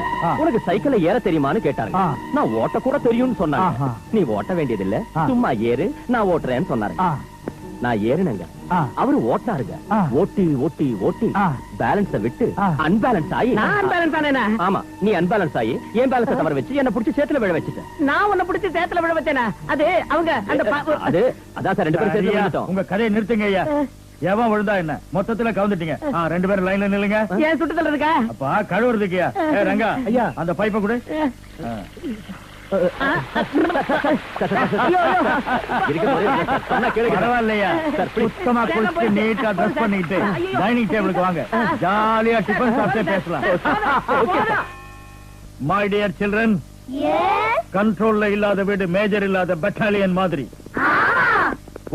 உனக்கு சைக்கிள்ல ஏற தெரியுமான்னு கேட்டாரு. நான் ஓட்ட கூட தெரியும்னு சொன்னாங்க. நீ ஓட்ட வேண்டியதில்லை, சும்மா ஏறு, நான் ஓட்டுறேன்னு சொன்னாரு. நான் ஏறினங்க, அவரு ஓட்டாருங்க. ஓட்டி ஓட்டி ஓட்டி பேலன்ஸ விட்டு அன்பேலன்ஸ் ஆகி. நான் அன்பேலன்ஸ் ஆனேனா? ஆமா, நீ அன்பேலன்ஸ் ஆகி என் பேலன்ஸ தவற வச்சு என்ன புடிச்சு சேத்துல விழ வச்சுட்ட. நான் உன்னை புடிச்சு சேத்துல விழ வச்சேனா? அது அவங்க அந்த அது அதான் சார், ரெண்டு பேரும் சேர்த்து விழுந்துட்டோம். உங்க கதையை நிறுத்துங்க ஐயா. எவன் விழுந்தா என்ன? மொத்தத்துல கவுந்துட்டீங்க. ரெண்டு பேரும் லைன்ல நில்லுங்க. ஏன் சுட்டு தள்ளுறதுக்கா? அப்பா கழுவுறதுக்குயா? ரங்கா ஐயா, அந்த பைப்பை கொடு. பரவாயில்லையா, சுத்தமா குளிச்சு நீட்டா ட்ரெஸ் பண்ணிட்டு டைனிங் டேபிளுக்கு வாங்க. ஜாலியா டிஃபன் சாப்பிட்டே பேசலாம். மை டியர் சில்ட்ரன், கண்ட்ரோல்ல இல்லாத வீடு மேஜர் இல்லாத பெட்டாலியன் மாதிரி.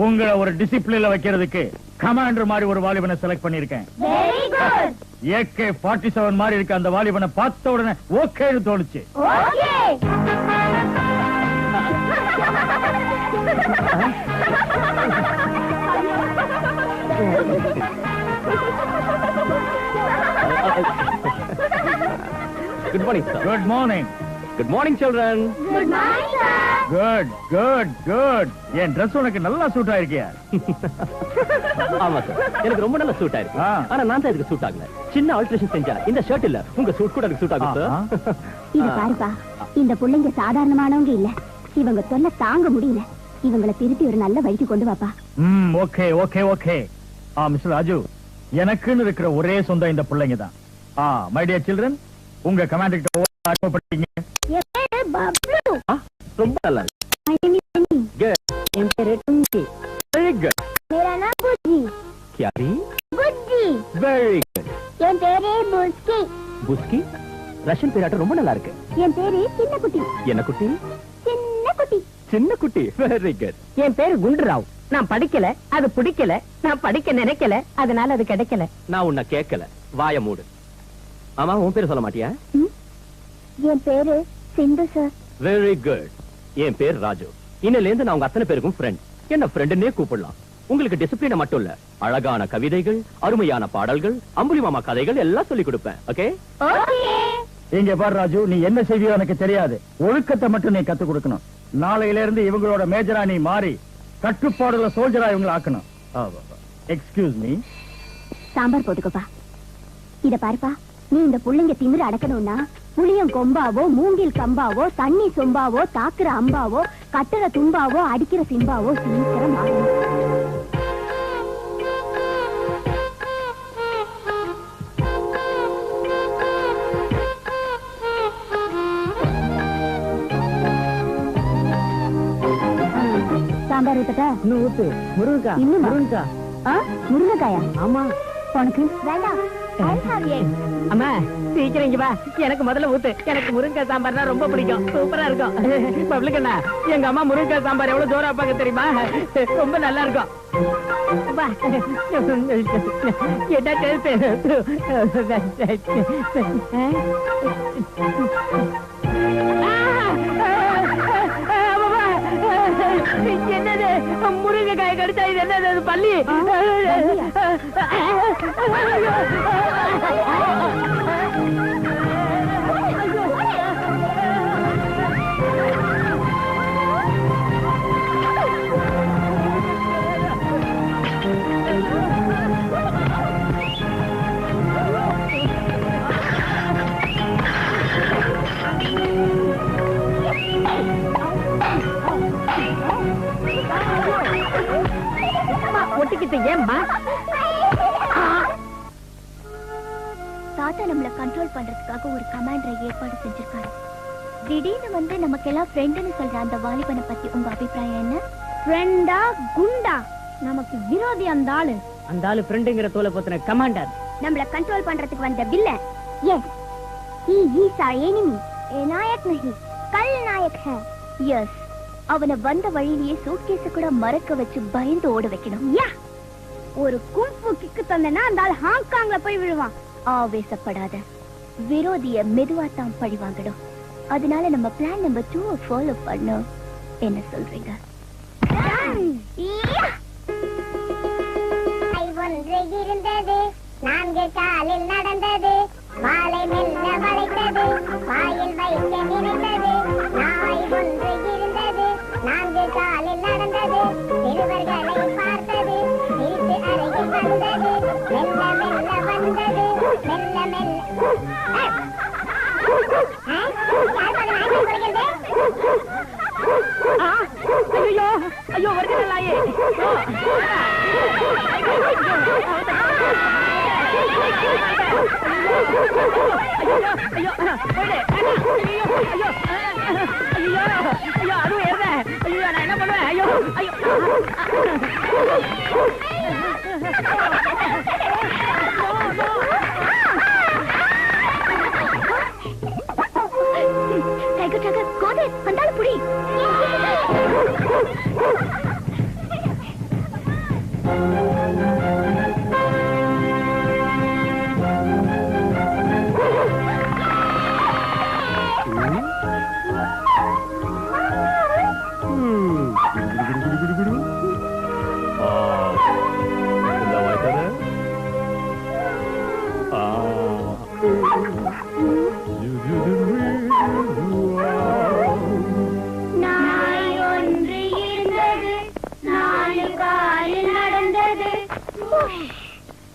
உங்களை ஒரு டிசிப்ளின்ல வைக்கிறதுக்கு கமாண்டர் மாதிரி ஒரு வாலிபனை செலக்ட் பண்ணிருக்கேன். AK-47 மாதிரி இருக்க அந்த வாலிபனை பார்த்த உடனே ஓகேன்னு தோணுச்சு. Good morning sir. Good morning. Good morning children. Good morning sir. Good good good. என் Dress உனக்கு நல்லா சூட் ஆயிருக்கியா? ஆமா சார், எனக்கு ரொம்ப நல்ல சூட் ஆயிருக்கு. ஆனா நான் தான் இதுக்கு சூட் ஆகல. சின்ன ஆல்ட்ரேஷன் செஞ்சா இந்த ஷர்ட் இல்ல, உங்க சூட் கூட எனக்கு சூட் ஆகும் சார். இது பாருப்பா, இந்த பிள்ளைங்க சாதாரணமானவங்க இல்ல. இவங்க தொல்லை தாங்க முடியல. இவங்களை திருப்பி ஒரு நல்ல வழிக்கு கொண்டு வாப்பா. Okay okay okay. Mister Raju, எனக்குன்னு இருக்கிற ஒரே சொந்தம் இந்த பிள்ளைங்க தான். மை டியர் சில்ட்ரன், உங்க கமாண்டர் ரொம்ப நல்லா இருக்கு. என் பேரு டுங்கி. Very good. मेरा नाम बुज्जी. क्या री? बुज्जी. Very good. என் பேரு புஸ்கி. புஸ்கி? ரஷ்யன் பேராட்டம் ரொம்ப நல்லா இருக்கு. என் பேரு சின்ன குட்டி. என்ன குட்டி? சின்ன குட்டி. சின்ன குட்டி. Very good. என் பேரு குண்டுராவ். நான் படிக்கல, அது பிடிக்கல. நான் படிக்க நினைக்கல, அதனால அது கிடைக்கல. நான் உன்னை கேட்கல, வாய மூடு. ஆமா, உன் பேரு சொல்ல மாட்டியா? என் பேரு சிந்து சார். Very good. என் பேர் ராஜு. இன்னில இருந்து நான் உங்க அத்தனை பேருக்கும் ஃப்ரெண்ட். என்ன ஃப்ரெண்டுன்னே கூப்பிடலாம். உங்களுக்கு டிசிப்ளின மட்டும் இல்ல, அழகான கவிதைகள், அருமையான பாடல்கள், அம்புலி மாமா கதைகள் எல்லாம் சொல்லி கொடுப்பேன். ஓகே? இங்க பாரு ராஜு, நீ என்ன செய்வியோ எனக்கு தெரியாது. ஒழுக்கத்தை மட்டும் நீ கத்து கொடுக்கணும். நாளையில இருந்து இவங்களோட மேஜரா நீ மாறி கட்டுப்பாடுல சோல்ஜரா இவங்களை ஆக்கணும். Excuse me. சாம்பார் போட்டுக்கோப்பா. இத பாருப்பா, நீ இந்த புள்ளைங்க திமிர அடக்கணும்னா புளியம் கொம்பாவோ, மூங்கில் கம்பாவோ, தண்ணி சொம்பாவோ, தாக்குற அம்பாவோ, கட்டுற தும்பாவோ, அடிக்கிற சிம்பாவோ சீக்கிரம் ஆகணும். சாம்பார் ஊத்தட்டா? இன்னும் ஊத்து. முருங்கக்காய். இன்னுமா? முருங்கக்காய். முருங்கைக்காயா? ஆமா. உனக்கு வேண்டாம். அம்மா சீக்கிரம் இங்க வா. எனக்கு முதல்ல ஊத்து. எனக்கு முருங்கக்காய் சாம்பார்னா ரொம்ப பிடிக்கும். சூப்பரா இருக்கும். பப்ளிகண்ணா, எங்க அம்மா முருங்கக்காய் சாம்பார் எவ்வளவு ஜோரா வைப்பாங்க தெரியுமா? ரொம்ப நல்லா இருக்கும். என்ன டேஸ்ட்? என்னது முருங்கைக்காய் கடிச்சா? இது என்னது? பள்ளி? ஒட்டிக்கிட்டு ஏம்மா? வினோதா நம்மள கண்ட்ரோல் பண்றதுக்காக ஒரு கமாண்டரை ஏற்பாடு செஞ்சிருக்காரு. திடீர்னு வந்து நமக்கெல்லாம் ஃப்ரெண்டுன்னு சொல்ற அந்த வாலிபனை பத்தி உங்க அபிப்பிராயம் என்ன? ஃப்ரெண்டா குண்டா? நமக்கு விரோதி அந்த ஆளு. அந்த ஆளு ஃப்ரெண்டுங்கிற தோலை போத்தின கமாண்டர். நம்மள கண்ட்ரோல் பண்றதுக்கு வந்த villain. Yes, he is our enemy. A Nayak नहीं, கல் நாயக் है. எஸ், அவனை வந்த வழியிலேயே சூட்கேஸ் கூட மறக்க வச்சு பயந்து ஓட வைக்கணும். யா, ஒரு கும்பு கிக்கு தந்தனா அந்த ஆள் ஹாங்காங்ல போய் விழுவான். ஆவேசப்படாத, விரோதிய மெதுவா தான் பழி வாங்கணும். அதனால நம்ம பிளான் நம்பர் 2 ஃபாலோ பண்ணோம். என்ன சொல்றீங்க? ஒன்று இருந்தது, 4 காலில் நடந்தது, வாளை மெல்ல வளைத்தது, வாயில் வைக்க நினைத்தது. நாய் ஒன்று இருந்தது, 4 காலில் நடந்தது, சிறுவர்களை பார்த்தது, வீட்டு அருகில் வந்தது, மெல்ல மெல்ல வந்தது, மெல்ல மெல்ல. ஐயோ ஐயோ, ஒரிஜினல் நாயே. அதுவும் ஏறுத. ஐயோ, நான் என்ன பண்ணுவேன்? ஐயோ ஐயோ. டைகர் டைகர் கோதே அந்தால புடி.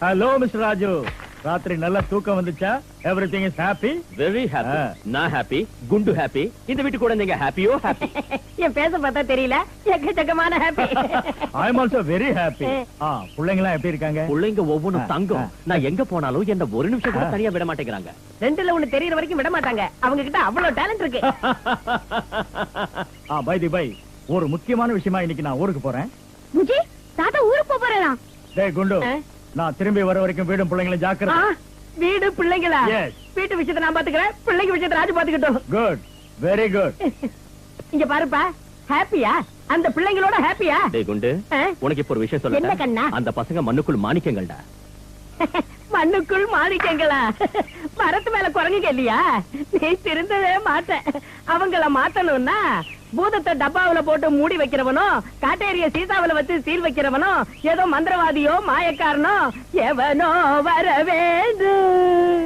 ஹலோ மிஸ்டர் ராஜு, ராத்திரி நல்ல தூக்கம் வந்துச்சா? Everything is happy? Very happy. நான் ஹாப்பி, குண்டு ஹாப்பி, இந்த வீட்டு கூட நீங்க ஹாப்பியோ ஹாப்பி. என் பேச பார்த்தா தெரியல, எக்கச்சக்கமான happy. I am also very happy. பிள்ளைங்களா எப்படி இருக்காங்க? பிள்ளைங்க ஒவ்வொன்றும் தங்கம். நான் எங்க போனாலும் என்ன ஒரு நிமிஷம் கூட தனியா விட மாட்டேங்கிறாங்க. 2ல 1 தெரியற வரைக்கும் விட மாட்டாங்க. அவங்க கிட்ட அவ்வளவு டேலண்ட் இருக்கு. பை தி பை, ஒரு முக்கியமான விஷயமா இன்னைக்கு நான் ஊருக்கு போறேன். முஜி, தாத்தா ஊருக்கு போறேனா? டேய் குண்டு, நான் திரும்பி வர வரைக்கும் வீடும் பிள்ளைங்களும் ஜாக்கிரதை. வீடு பிள்ளைங்களா? Yes. வீட்டு விஷயத்தை நான் பாத்துக்கிறேன், பிள்ளைங்க விஷயத்தை ராஜு பாத்துக்கிட்டோம். Good, very good. இங்க பாருப்பா, ஹாப்பியா? அந்த பிள்ளைங்களோட ஹாப்பியா? டேய் குண்டு, உனக்கு இப்ப ஒரு விஷயம் என்ன சொல்லட்டா? கண்ணா? அந்த பசங்க மண்ணுக்குள் மாணிக்கங்கள்டா. மண்ணுக்குள் மாணிக்கங்களா? மரத்து மேல குரங்குங்க இல்லையா? நீ திருந்தவே மாட்ட. அவங்கள மாத்தணும்னா பூதத்தை டப்பாவுல போட்டு மூடி வைக்கிறவனோ, காட்டேரிய சீதாவுல வச்சு சீல் வைக்கிறவனோ, ஏதோ மந்திரவாதியோ மாயக்காரனோ எவனோ வர வேண்டும்.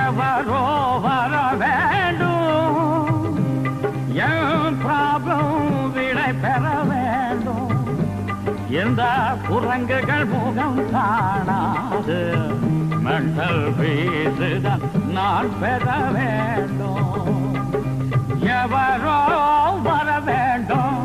எவரோ வர வேண்டும், என் ப்ராப்ளம் விடை பெற வேண்டும். எந்த குரங்குகள் முகம் காணாது மெண்டல் பீஸுதான் நான் பெற வேண்டும். எவரோ வர வேண்டும்.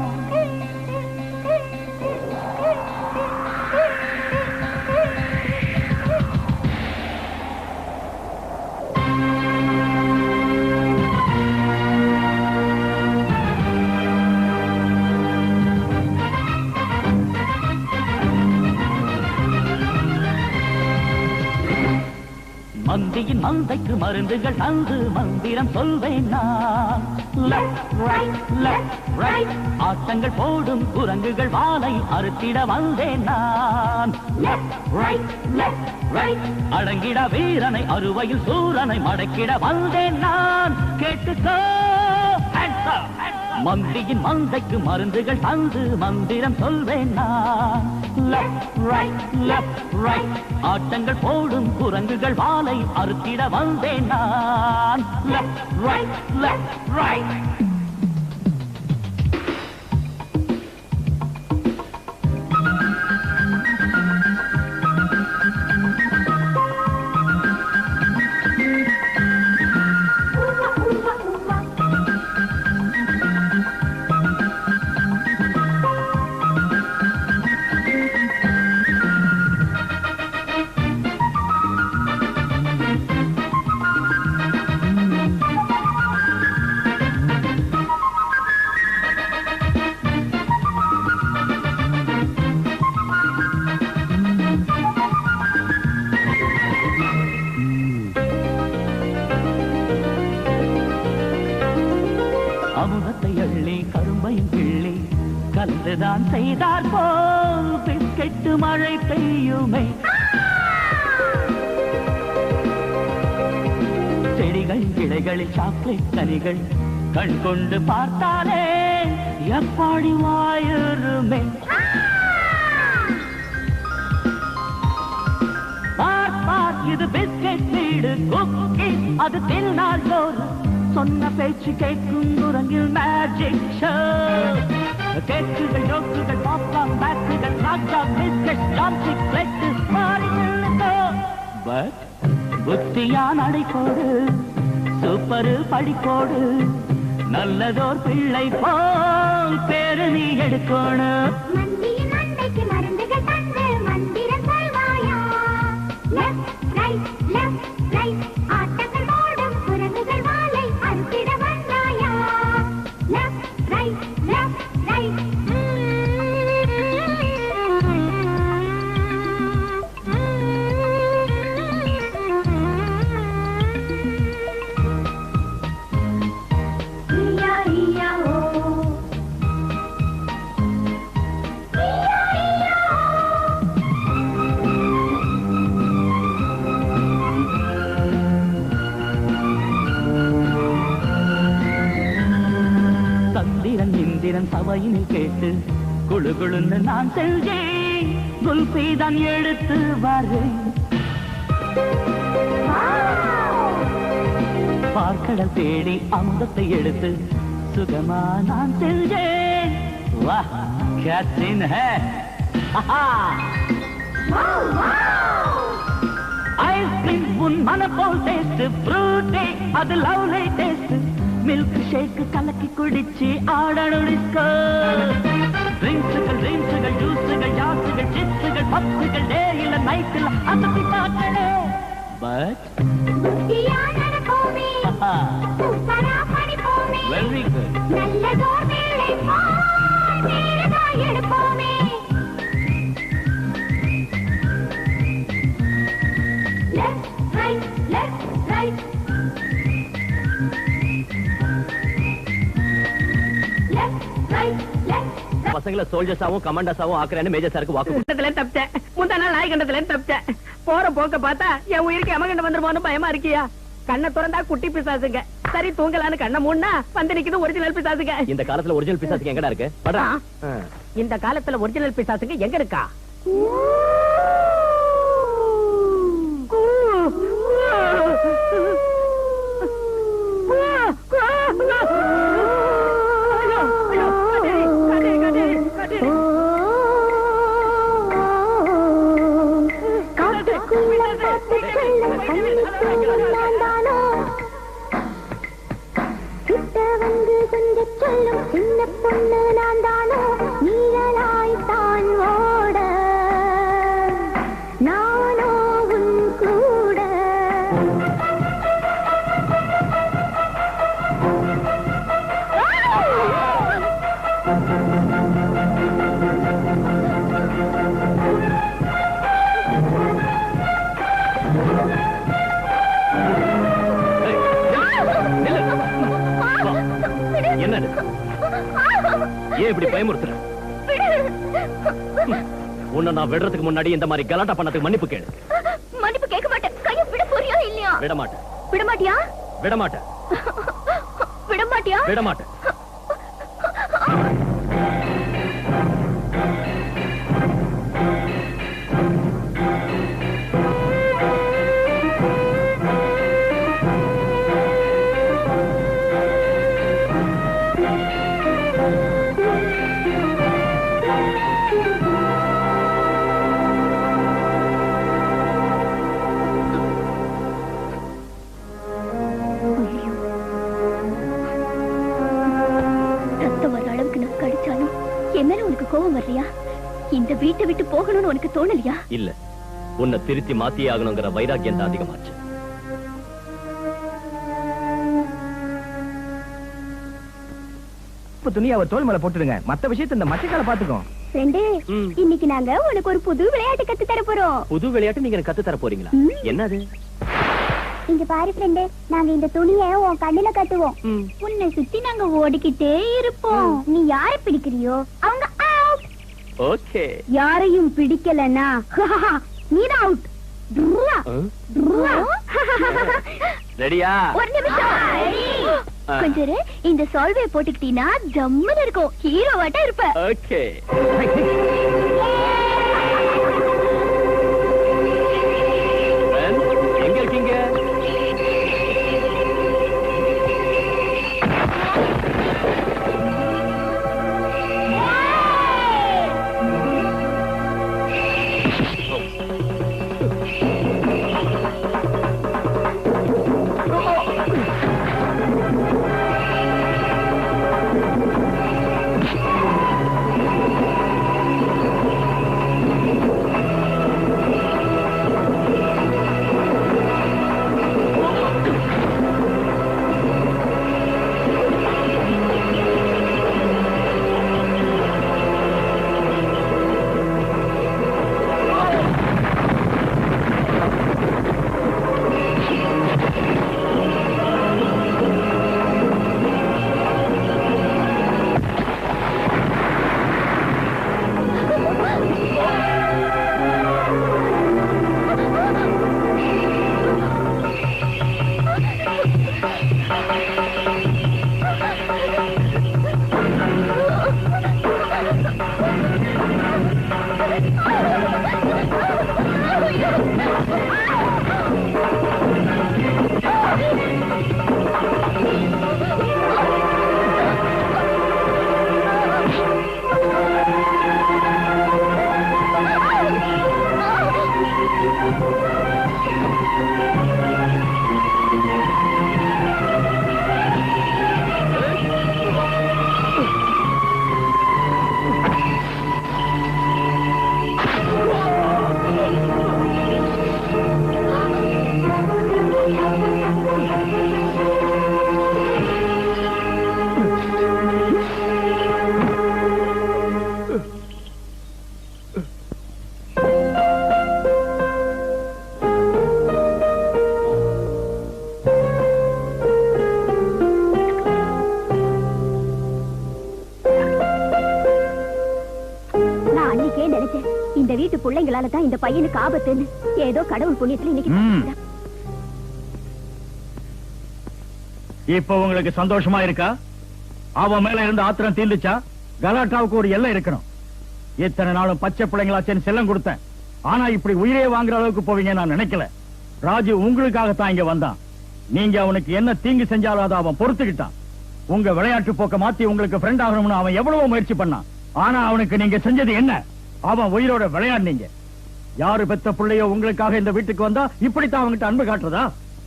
மந்தியின் மந்தைக்கு மருந்துகள் தந்து மந்திரம் சொல்வேன் நான். லெஃப்ட் ரைட் லெஃப்ட் ரைட் ஆட்டங்கள் போடும் குரங்குகள் வாளை அறுத்திட வந்தேன் நான். லெஃப்ட் ரைட் லெஃப்ட் ரைட் அடங்கிட வீரனை அறுவையில் சூரனை மடக்கிட வந்தேன் நான். கேட்டுக்கோ, மந்தியின் மந்தைக்கு மருந்துகள் தந்து மந்திரம் சொல்வேன் நான். லெஃப்ட் ரைட் லெஃப்ட் ரைட் ஆட்டங்கள் போடும் குரங்குகள் வாளை அறுத்திட வந்தேன் நான். Left right left right. அமுதத்தை அள்ளி கரும்பையும் கிள்ளி கலந்துதான் செய்தார் போல் பிஸ்கெட்டு மழை பெய்யுமே. செடிகள் கிளைகளில் சாக்லேட் கனிகள் கண் கொண்டு பார்த்தாலே எப்படி வாயுருமே. இது பிஸ்கெட் வீடு குக்கி அது திருநாள் சோறு சொன்ன பேச்சு கேட்கும் குரங்கில் மேஜிக் ஷோ. கேக்குகள் ஜோக்குகள் பாப்கார்ன் பேக்குகள் ராஜா பிஸ்கெட் ஜாம்ஸ்டிக் பிளேட் மாறி நின்னுக்கோ. பட் புத்தியா நடைபோடு சூப்பரு படிப்போடு நல்லதோர் பிள்ளை போல் பேரு நீ எடுக்கணும். சபையினில் கேட்டு குழு குழுன்னு நான் செஞ்சேன் குல்பீதான் எடுத்து வரேன். பார்க்கடல் தேடி அமுதத்தை எடுத்து சுகமா நான் செஞ்சேன். வா கேட்ரின் ஐஸ்கிரீம் உன் மனப்போல் டேஸ்ட் ஃப்ரூட்டி அது லவ்லி டேஸ்ட் மில்க் ஷேக் கலக்கி குடிச்சு ஆடணும் டிஸ்கோ. ட்ரிங்க்ஸுகள் ட்ரிங்க்ஸுகள் ஜூஸுகள் ஜாஸுகள் சிப்ஸுகள் பப்ஸுகள் டேயில நைட்டில் அசத்தி பார்க்கணும். But very good. பசங்களை சோல்ஜர்ஸாவும் கமாண்டர்ஸாவும் ஆக்குறேன்னு மேஜர் சாருக்கு வாக்கு தப்பிச்சேன். முந்தா நாள் நாய் கண்டத்துல தப்பிச்சேன். போற போக்க பார்த்தா என் உயிருக்கு எமகண்ட வந்துருமோன்னு பயமா இருக்கியா? கண்ணை திறந்தா குட்டி பிசாசுங்க. சரி தூங்கலான்னு கண்ணை மூடனா வந்து நிக்குது ஒரிஜினல் பிசாசுங்க. இந்த காலத்துல ஒரிஜினல் பிசாசுக்கு எங்கடா இருக்கு? இந்த காலத்துல ஒரிஜினல் பிசாசுங்க எங்க இருக்கா? சின்ன பொண்ணு நான் தானோ நீழலாய் தான் ஓட நானோ உன் கூட. என்ன ஏன் இப்படி பயமுறுத்துற? உன்னை நான் விடுறதுக்கு முன்னாடி இந்த மாதிரி கலாட்டா பண்ணதுக்கு மன்னிப்பு கேளு. மன்னிப்பு கேட்க மாட்டேன். கையை விட போறியா இல்லையா? விட மாட்டேன். விட மாட்டியா? விட மாட்டேன். விட மாட்டியா? விட மாட்டேன். கோவம் வர்றியா? இந்த வீட்டை விட்டு போகணும்னு உனக்கு தோணலையா? இல்ல, உன்னை திருத்தி மாத்தியே ஆகணுங்கிற வைராக்கியம் தான் அதிகமாச்சு. துணியாவை தோல் மேல போட்டுடுங்க. மத்த விஷயத்தை இந்த மச்சக்கால பாத்துக்கோ. ஃப்ரெண்டே, இன்னைக்கு நாங்க உனக்கு ஒரு புது விளையாட்டு கத்து தர போறோம். புது விளையாட்டு நீங்க கத்து தர போறீங்களா? என்னது? இங்க பாரு ஃப்ரெண்டு, நாங்க இந்த துணியை உன் கண்ணுல கட்டுவோம். உன்னை சுத்தி நாங்க ஓடிக்கிட்டே இருப்போம். நீ யாரை பிடிக்கிறியோ அவங்க அவுட். ஓகே. யாரையும் பிடிக்கலனா நீதான் அவுட். ரெடியா? ஒரு நிமிஷம். கொஞ்சம் இந்த சால்வே போட்டுக்கிட்டீனா ஜம்முன்னு இருக்கும். ஹீரோவாட்டா இருப்ப. ஓகே. எங்க இருக்கீங்க? இந்த வீட்டு பிள்ளைங்களால தான் இந்த பையனுக்கு ஆபத்துன்னு. ஏதோ கடவுள் புண்ணியத்துல இன்னைக்கு. இப்ப உங்களுக்கு சந்தோஷமா இருக்கா? அவன் மேல இருந்து ஆத்திரம் தீர்ந்துச்சா? கலாட்டாவுக்கு ஒரு எல்லை இருக்கணும். இத்தனை நாளும் பச்சை பிள்ளைங்களாச்சேன்னு செல்லம் கொடுத்தேன். ஆனா இப்படி உயிரே வாங்குற அளவுக்கு போவீங்க நான் நினைக்கல. ராஜு உங்களுக்காகத்தான் இங்க வந்தான். நீங்க அவனுக்கு என்ன தீங்கு செஞ்சாலும் அதை அவன் பொறுத்துக்கிட்டான். உங்க விளையாட்டு போக்க மாத்தி உங்களுக்கு ஃப்ரெண்ட் ஆகணும்னு அவன் எவ்வளவு முயற்சி பண்ணான். ஆனா அவனுக்கு நீங்க செஞ்சது என்ன? அவன் உயிரோட விளையாடுனீங்க. யாரு பெத்த பிள்ளையோ உங்களுக்காக இந்த வீட்டுக்கு வந்தா இப்படித்தான் அவன்கிட்ட அன்பு காட்டுறதா?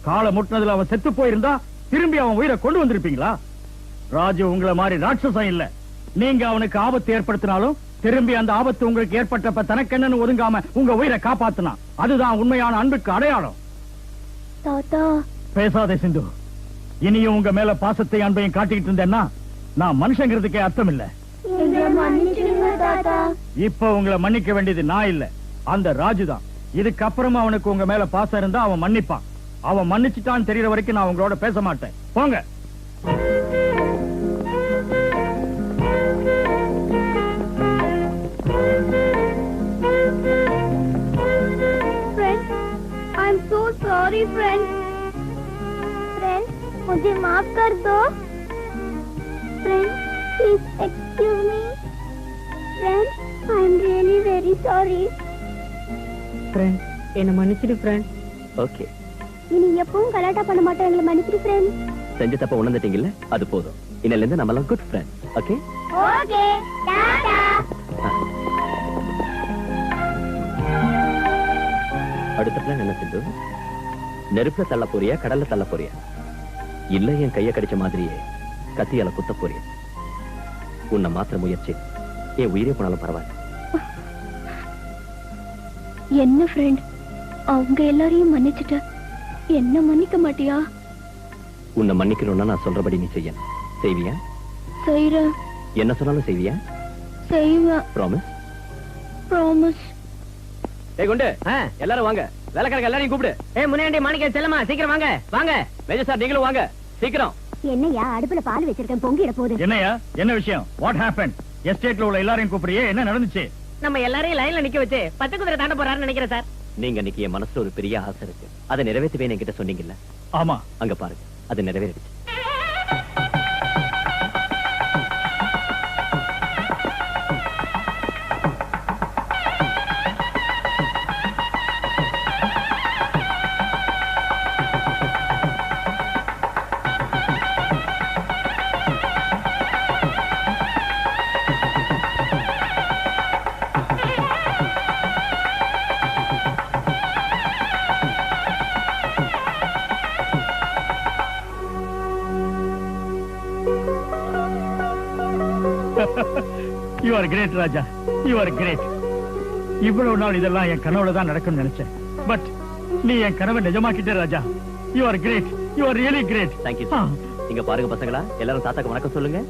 காலை முட்டினதுல அவன் செத்து போயிருந்தா திரும்பி அவன் உயிரை கொண்டு வந்திருப்பீங்களா? ராஜு உங்களை மாதிரி ராட்சசம் இல்ல. நீங்க அவனுக்கு ஆபத்து ஏற்படுத்தினாலும் திரும்பி அந்த ஆபத்து உங்களுக்கு ஏற்பட்டப்ப தனக்கென்னு ஒதுங்காம உங்க உயிரை காப்பாத்தினான். அதுதான் உண்மையான அன்புக்கு அடையாளம். தாத்தா பேசாதே சிந்து. இனியும் உங்க மேல பாசத்தை அன்பையும் காட்டிக்கிட்டு இருந்தேன்னா நான் மனுஷங்கிறதுக்கே அர்த்தம் இல்ல. இப்ப உங்களை மன்னிக்க வேண்டியது நான் இல்ல, அந்த ராஜுதான். இதுக்கப்புறமா அவனுக்கு உங்க மேல பாசம் இருந்தா அவன் மன்னிப்பான். அவன் மன்னிச்சுட்டான்னு தெரியற வரைக்கும் நான் உங்களோட பேச மாட்டேன். போங்க. I'm so sorry, friend. Friend, मुझे माफ कर दो. Friend, please excuse me. Friend, I'm really very sorry. Friend, என்ன மன்னிச்சிடு friend. ஓகே. இனி எப்பவும் கலாட்டா பண்ண மாட்டேன். எங்களை மன்னிச்சிடு friend. செஞ்ச தப்ப உணர்ந்துட்டீங்கல்ல, அது போதும். இன்னையில இருந்து நம்ம எல்லாம் good friend. Okay? Okay. Tata. அடுத்த பிளான் என்ன சிந்து? நெருப்புல தள்ள போறியா, கடல்ல தள்ள போறியா? இல்ல என் கைய கடிச்ச மாதிரியே கத்தியால குத்த போறியா? உன்னை மாத்திர முயற்சி என் உயிரே போனாலும் பரவாயில்ல. என்ன ஃப்ரெண்ட், அவங்க எல்லாரையும் மன்னிச்சுட்ட, என்ன மன்னிக்க மாட்டியா? உன்னை மன்னிக்கணும்னா நான் சொல்றபடி நீ செய்யணும். செய்வியா? செய்றேன். என்ன சொன்னாலும் செய்வியா? செய்வேன். ப்ராமிஸ்? ப்ராமிஸ். ஏய் குண்டு, எல்லாரும் வாங்க. வேலைக்காரங்க எல்லாரையும் கூப்பிடு. முன்னாடி மாணிக்க செல்லமா சீக்கிரம் வாங்க வாங்க. மேஜர் சார் நீங்களும் வாங்க சீக்கிரம். என்னையா அடுப்புல பால் வச்சிருக்கேன் பொங்கிட போகுது. என்னையா என்ன விஷயம்? What happen? எஸ்டேட்ல உள்ள எல்லாரையும் கூப்பிடுறியே, என்ன நடந்துச்சு? நம்ம எல்லாரையும் லைன்ல நிக்க வச்சு 10 குதிரை தாண்ட போறாருன்னு நினைக்கிறேன் சார். நீங்க இன்னைக்கு என் மனசுல ஒரு பெரிய ஆசை இருக்கு, அதை நிறைவேற்றுவேன் என்கிட்ட சொன்னீங்கல்ல. ஆமா, அங்க பாருங்க, அது நிறைவேறிடுச்சு. You are great, Raja. You are great. இவ்வளவு நாள் இதெல்லாம் என் கனவுல தான் நடக்கும்னு நினைச்சேன். பட் நீ என் கனவை நிஜமாக்கிட்டே ராஜா. You are great. You are really great. Thank you, sir. இங்க பாருங்க பசங்களா, எல்லாரும் தாத்தாக்கு வணக்கம் சொல்லுங்க.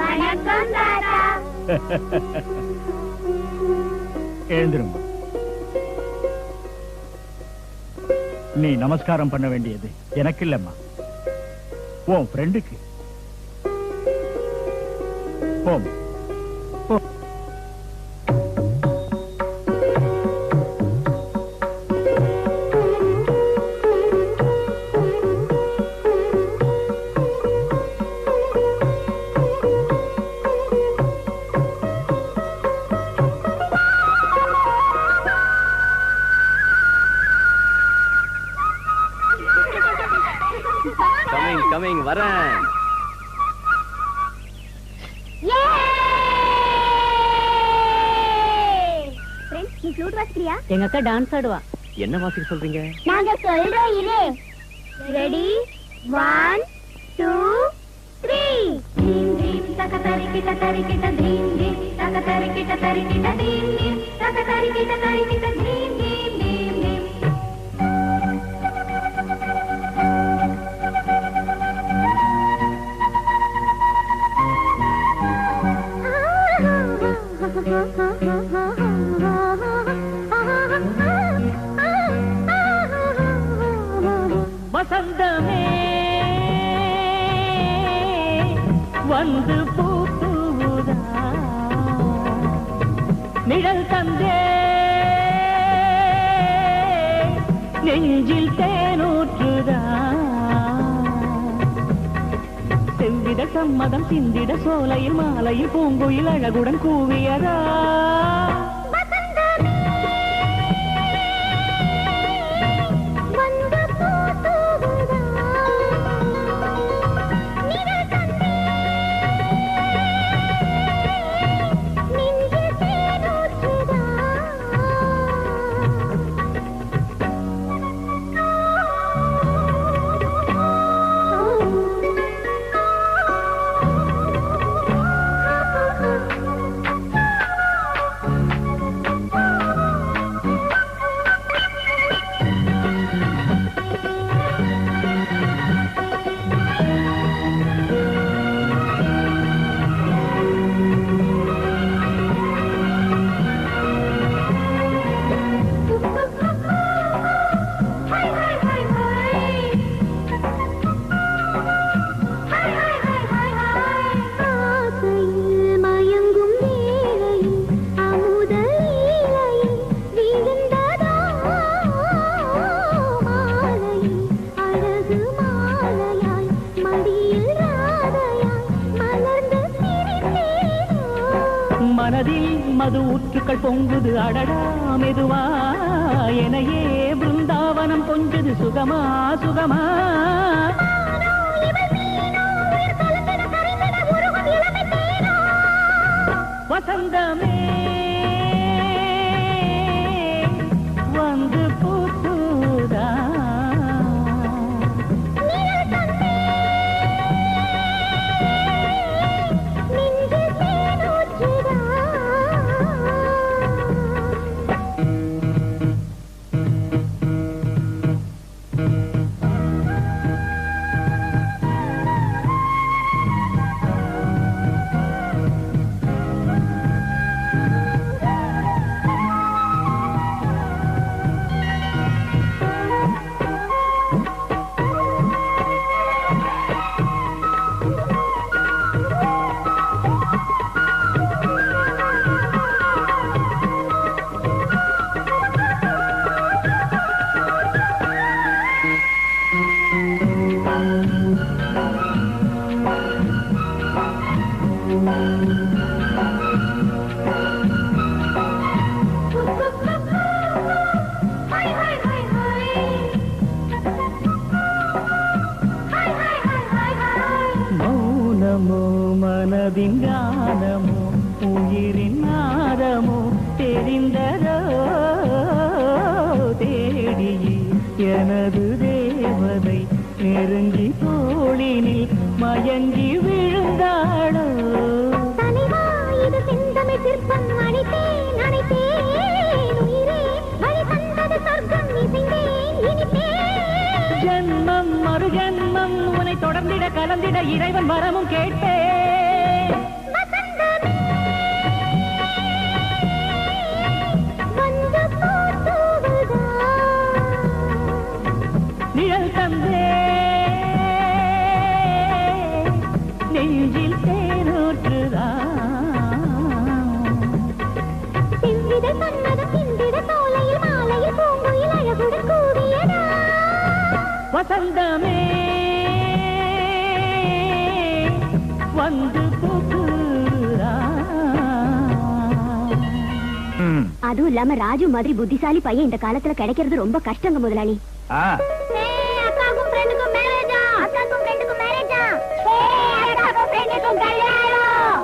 வணக்கம் தாத்தா. எழுந்திருங்க. நீ நமஸ்காரம் பண்ண வேண்டியது எனக்கு இல்லம்மா, உன் ஃப்ரெண்டுக்கு. போம். கமிங் வரேன். நீ ஃப்ளூட் வாசிக்கிறியா? எங்க அக்கா டான்ஸ் ஆடுவா. என்ன வாசிக்க சொல்றீங்க? நாங்க சொல்றோம் இரு. ரெடி 1 2 3. தீம் தீம் தக தரிக்கிட்ட தரிக்கிட்ட தீம் தீம் தக தரிக்கிட்ட தரிக்கிட்ட தீம் தீம் தக தரிக்கிட்ட தரிக்கிட்ட தீம் தீம் தீம் தீம். வசந்தமே வந்து பூத்துதா, நிழல் தந்தே நெஞ்சில் தேனூற்றுதா, செவ்விட சம்மதம் சிந்திட சோலையில் மாலையில் பூங்குயில் அழகுடன் கூவியதா. மனதில் மது ஊற்றுக்கள் பொங்குது அடடா மெதுவா, எனையே பிருந்தாவனம் கொஞ்சது சுகமா சுகமா. வசந்தமே வந்து பூத்துதா, மனமோ மனதின் ஞானமோ உயிரின் நாதமோ தெரிந்ததோ தேடி எனது தேவதை நெருங்கி தோளினில் மயங்கி விழுந்தாளோ தனிவா இது செந்தமிழ் சிற்பம் அணைத்தேன் அணைத்தேன் உயிரே வழி தந்தது சொர்க்கம் இசைந்தேன் இனிப்பேன் ஜன்மம் மறு ஜன்மம் உன்னை தொடர்ந்திட கலந்திட இறைவன் வரமும் கேட்டேன் வசந்தமே வந்து போற்றுவதா நிழல் தந்தே நெஞ்சில் தேனூற்றுதா செவ்விதை சொன்னது சிந்திட சோலையில் மாலையில் பூங்குயில் அழகுடன் கூவியதா வசந்தமே வந்து போற்றுதா அதுவும் இல்லாம ராஜு மாதிரி புத்திசாலி பையன் இந்த காலத்துல கிடைக்கிறது ரொம்ப கஷ்டங்க முதலாளி. அக்காக்கும் ஃப்ரெண்டுக்கும் மேரேஜா அக்காக்கும் ஃப்ரெண்டுக்கும் மேரேஜா அக்காக்கும் ஃப்ரெண்டுக்கும் கல்யாணம்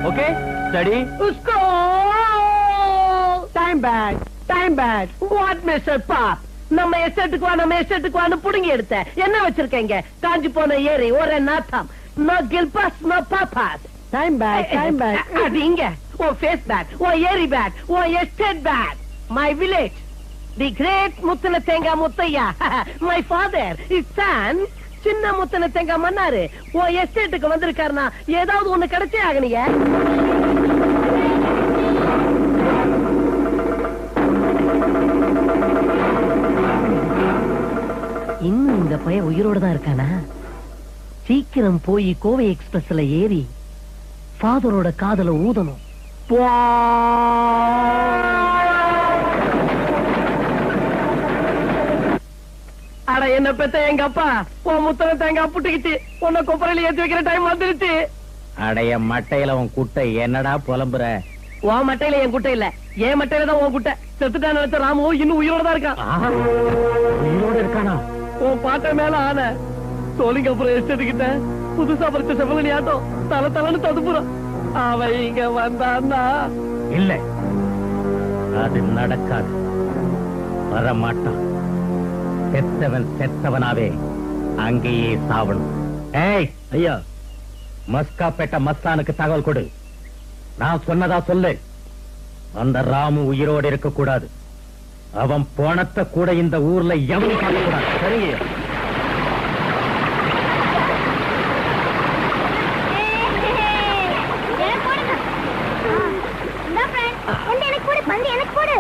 ஓகே ஸ்டடி उसको time bad what mister Bob நம்ம எஸ்டேட்டுக்கு வா நம்ம எஸ்டேட்டுக்கு வான்னு புடுங்கி எடுத்த என்ன வச்சிருக்கீங்க காஞ்சி போன ஏரி ஒரே நாத்தம் நோ கில்பாஸ் நோ பாப்பாஸ் டைம் பேட் அது இங்க ஓ ஃபேஸ் பேட் ஓ ஏரி bad oh estate bad my village the great முத்துன தேங்கா Muthaiya my father is son சின்ன முத்துன தேங்கா மன்னாரு ஓ எஸ்டேட்டுக்கு வந்திருக்காருனா ஏதாவது ஒண்ணு கிடைச்சே ஆகணிய இன்னும் இந்த பையன் உயிரோட தான் இருக்கானா சீக்கிரம் போய் கோவை எக்ஸ்பிரஸ்ல ஏறி ஃபாதரோட காதல ஊதணும் அட என்ன பெத்த எங்க அப்பா உன் முத்தன தேங்காய் புட்டுக்கிட்டு உன்னை கொப்பரையில ஏத்தி வைக்கிற டைம் வந்துருச்சு அடைய மட்டையில உன் குட்டை என்னடா புலம்புற? உன் மட்டையில என் குட்டை இல்ல என் மட்டையில தான் உன் குட்டை செத்துட்டான்னு நினைச்ச ராமு இன்னும் உயிரோட தான் இருக்கான் உயிரோட இருக்கானா? உன் பாட்டை மேல ஆன சோழிங்க அப்புறம் எஸ்டேட்டுக்கிட்ட புதுசா பறிச்ச செவலனி ஆட்டம் தலை தலைன்னு ததுப்புறான் அவன் இங்க வந்தான்னா இல்ல அது நடக்காது, வரமாட்டான். செத்தவன் செத்தவனாவே அங்கேயே சாவணும். ஏய் ஐயா, மஸ்காப்பேட்ட மஸ்தானுக்கு தகவல் கொடு. நான் சொன்னதா சொல்லு. அந்த ராமு உயிரோடு இருக்க கூடாது. அவன் போனத்தை கூட இந்த ஊர்ல எவனும் பார்க்க கூடாது. சரிங்க? எனக்கு போடு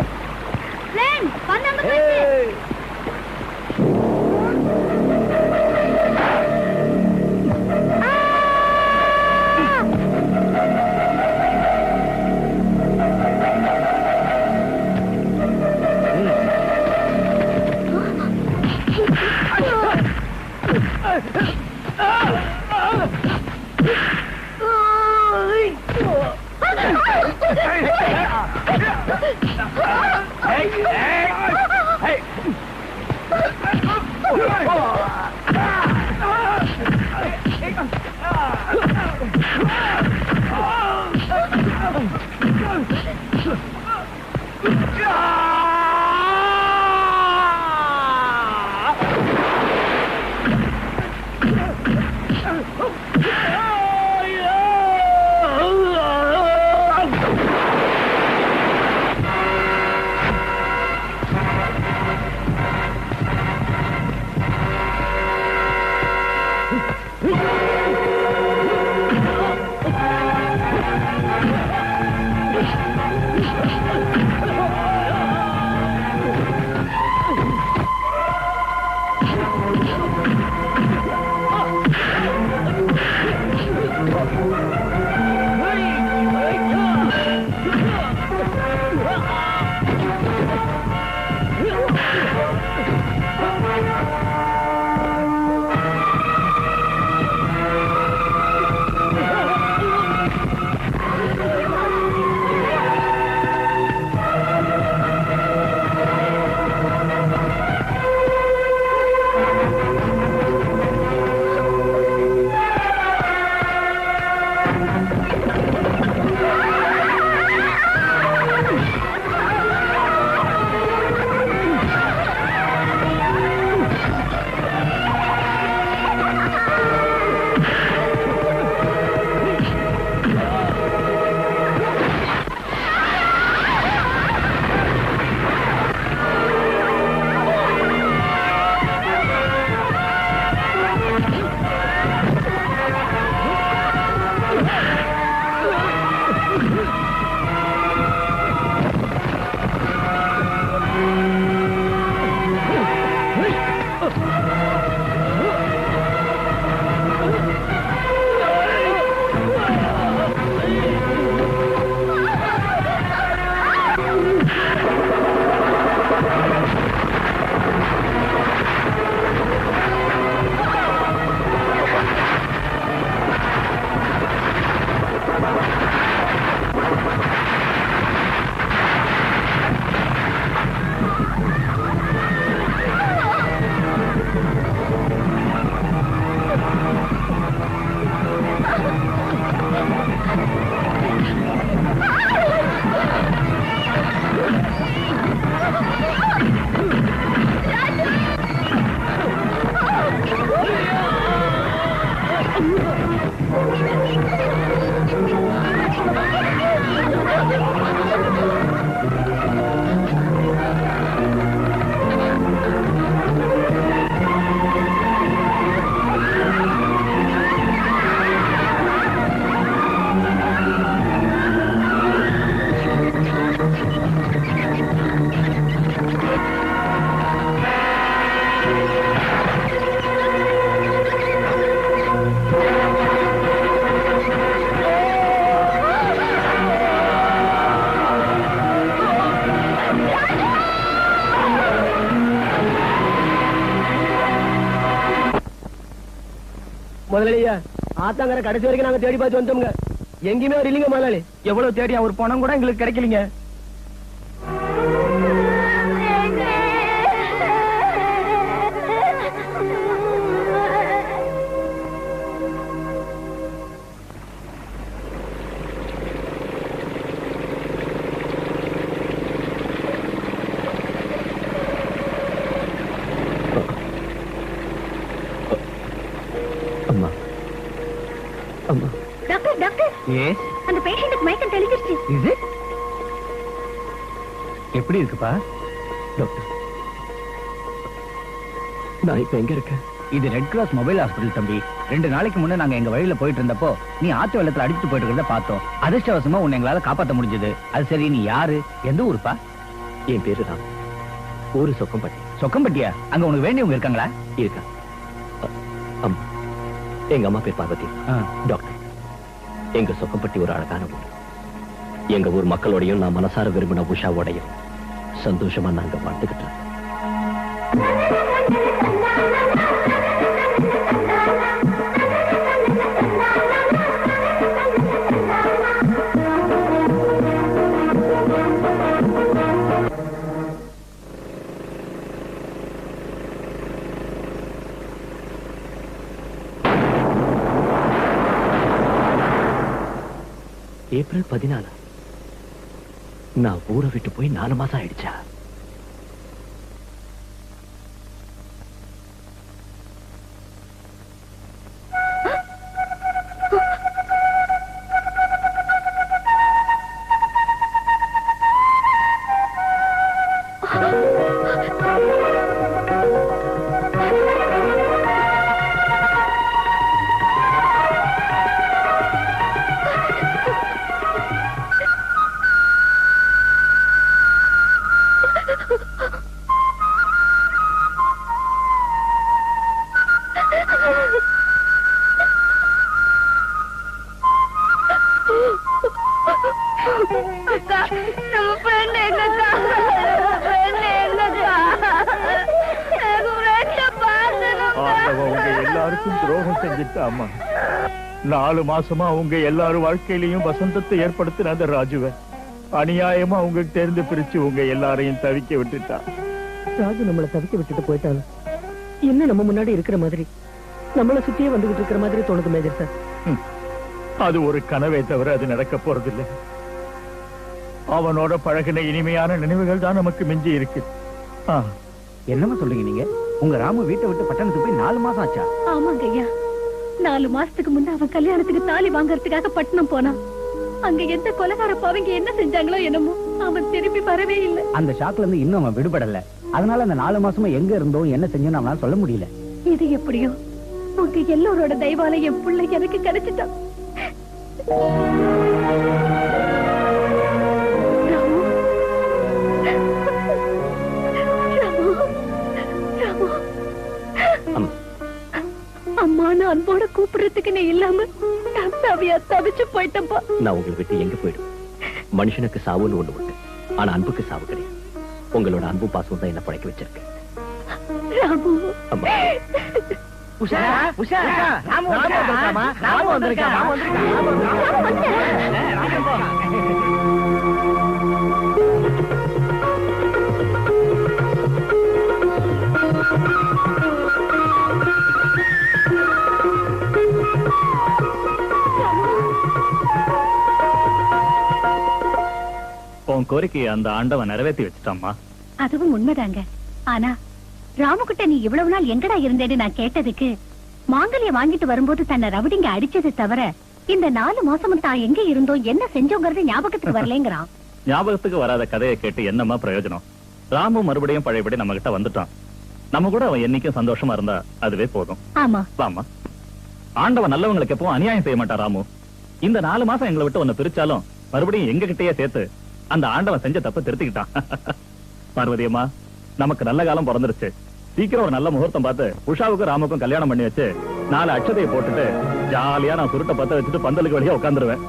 முதலாளியா ஆத்தாங்கர கடைசி வரைக்கும் நாங்க தேடி பார்த்து வந்தோம்ங்க. எங்கேயுமே அவர் இல்லைங்க முதலாளி. எவ்வளவு தேடி அவர் பணம் கூட எங்களுக்கு கிடைக்கலீங்க. டாக்டர் டாக்டர் அந்த பேஷண்ட்டுக்கு மயக்கம் தெளிஞ்சிருச்சு. எப்படி இருக்குப்பா டாக்டர், நான் இப்ப எங்க இருக்கேன்? இது ரெட் கிராஸ் மொபைல் ஹாஸ்பிடல் தம்பி. 2 நாளைக்கு முன்ன நாங்க எங்க வழியில போயிட்டு இருந்தப்போ நீ ஆத்து வெள்ளத்துல அடிச்சுட்டு போயிட்டு இருக்கிறத பார்த்தோம். அதிர்ஷ்டவசமா உன்னை எங்களால காப்பாத்த முடிஞ்சது. அது சரி, நீ யாரு, எந்த ஊருப்பா? என் பேரு தான். ஊரு சொக்கம்பட்டி. சொக்கம்பட்டியா? அங்க உனக்கு வேண்டியவங்க இருக்காங்களா? இருக்கா. எங்க அம்மா பேர் பார்வதி. டாக்டர், எங்க சொக்கம்பட்டி ஒரு அழகான ஊர். எங்க ஊர் மக்களோடையும் நான் மனசார விரும்பின உஷாவோடையும் சந்தோஷமா நாங்க வாழ்ந்துகிட்டு இருக்கோம். ஏப்ரல் 14 நான் ஊரை விட்டு போய் 4 மாசம் ஆயிடுச்சா? எல்லாருக்கும் துரோகம் செஞ்சுட்டு அம்மா 4 மாசமா உங்க எல்லாரும் வாழ்க்கையிலையும் வசந்தத்தை ஏற்படுத்தின அந்த ராஜுவ அநியாயமா உங்களுக்கு தெரிந்து பிரிச்சு உங்க எல்லாரையும் தவிக்க விட்டுட்டா. ராஜு நம்மளை தவிக்க விட்டுட்டு போயிட்டாலும் என்ன நம்ம முன்னாடி இருக்கிற மாதிரி நம்மளை சுத்தியே வந்துகிட்டு இருக்கிற மாதிரி தோணுது மேஜர் சார். அது ஒரு கனவே தவிர அது நடக்க போறதில்லை. அவனோட பழகின இனிமையான நினைவுகள் தான் நமக்கு மிஞ்சி இருக்கு. என்னமா சொல்றீங்க நீங்க? உங்க ராமு வீட்டை விட்டு பட்டணத்துக்கு போய் 4 மாசம் ஆச்சா? ஆமாங்க ஐயா, 4 மாசத்துக்கு முன்ன அவன் கல்யாணத்துக்கு தாலி வாங்கறதுக்காக பட்டணம் போனான். அங்க எந்த கொலைகார பாவங்க என்ன செஞ்சாங்களோ என்னமோ அவன் திரும்பி வரவே இல்லை. அந்த ஷாக்ல இருந்து இன்னும் அவன் விடுபடல. அதனால அந்த 4 மாசமா எங்க இருந்தோம் என்ன செஞ்சோம் அவனால சொல்ல முடியல. இது எப்படியோ உங்க எல்லாரோட தயவால என் பிள்ளை எனக்கு கிடைச்சிட்டான். அம்மானு அன்போட கூப்பிடுறதுக்கு நீ இல்லாம தவிச்சு போயிட்டப்பா. நான் உங்களை விட்டு எங்க போயிடும்? மனுஷனுக்கு சாவுன்னு ஒண்ணு உண்டு, ஆனா அன்புக்கு சாவு கிடையாது. உங்களோட அன்பு பாசம் தான் என்ன படைக்க வச்சிருக்கு. அம்மா உஷா உஷா ராமு வந்திருக்காமா? ராமு வந்திருக்காமா? உன் கோரிக்கையை அந்த ஆண்டவன் நிறைவேற்றி வச்சுட்டாமா. அதுவும் உண்மைதாங்க. ஆனா ராமுகிட்ட நீ இவ்வளவு நாள் எங்கடா இருந்தேன்னு நான் கேட்டதுக்கு மாங்கல்யம் வாங்கிட்டு வரும்போது தன்னை ரவுடிங்க அடிச்சது தவிர இந்த 4 மாசமும் தான் எங்க இருந்தோம் என்ன செஞ்சோங்கிறது ஞாபகத்துக்கு வரலங்கிறான். ஞாபகத்துக்கு வராத கதையை கேட்டு என்னமா பிரயோஜனம்? ராமு மறுபடியும் பழையபடி நம்ம கிட்ட வந்துட்டான். நம்ம கூட அவன் என்னைக்கும் சந்தோஷமா இருந்தா அதுவே போதும். ஆமா வாமா. ஆண்டவன் நல்லவங்களுக்கு எப்பவும் அநியாயம் செய்ய மாட்டான் ராமு. இந்த 4 மாசம் எங்களை விட்டு உன்னை பிரிச்சாலும் மறுபடியும் எங்க கிட்டயே சேர்த்து அந்த ஆண்டவன் செஞ்ச தப்ப திருத்திக்கிட்டான். பார்வதி அம்மா, நமக்கு நல்ல காலம் பிறந்துருச்சு. சீக்கிரம் ஒரு நல்ல முகூர்த்தம் பார்த்து உஷாவுக்கும் ராமுக்கும் கல்யாணம் பண்ணி வச்சு 4 அட்சதையை போட்டுட்டு ஜாலியா நான் சுருட்டை பத்த வச்சுட்டு பந்தலுக்கு வழியா உட்காந்துருவேன்.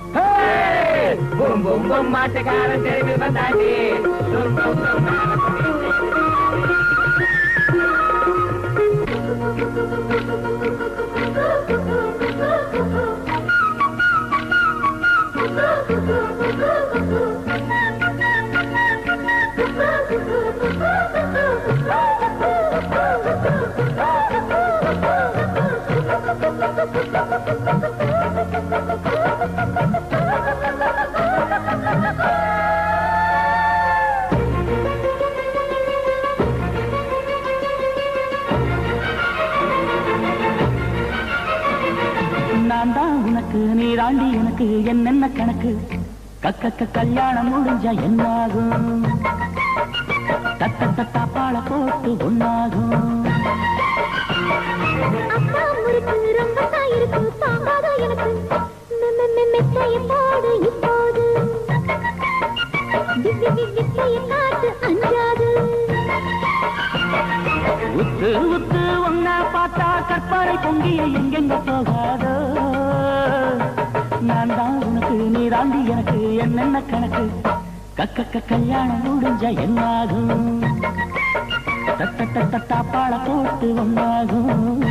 நான் தான் உனக்கு, நீ தாண்டி எனக்கு, என்னென்ன கணக்கு? கல்யாணம் முடிஞ்சா என்னாகும்? தப்பாள போட்டு ஒன்னாகும். அப்பா முறுக்கு ரொம்ப தாயிருக்கு தாங்காத எனக்கு மெத்தையை போடு இப்போது வித்தையை காட்டு அஞ்சாது. உத்து உத்து ஒன்னா பார்த்தா கற்பனை பொங்கிய எங்கெங்க போகாதோ? நான் தான் உனக்கு, நீ தாண்டி எனக்கு, என்னென்ன கணக்கு? கல்யாணம் முடிஞ்சா என்னாகும்? தப்பாள போட்டு ஒன்னாகும்.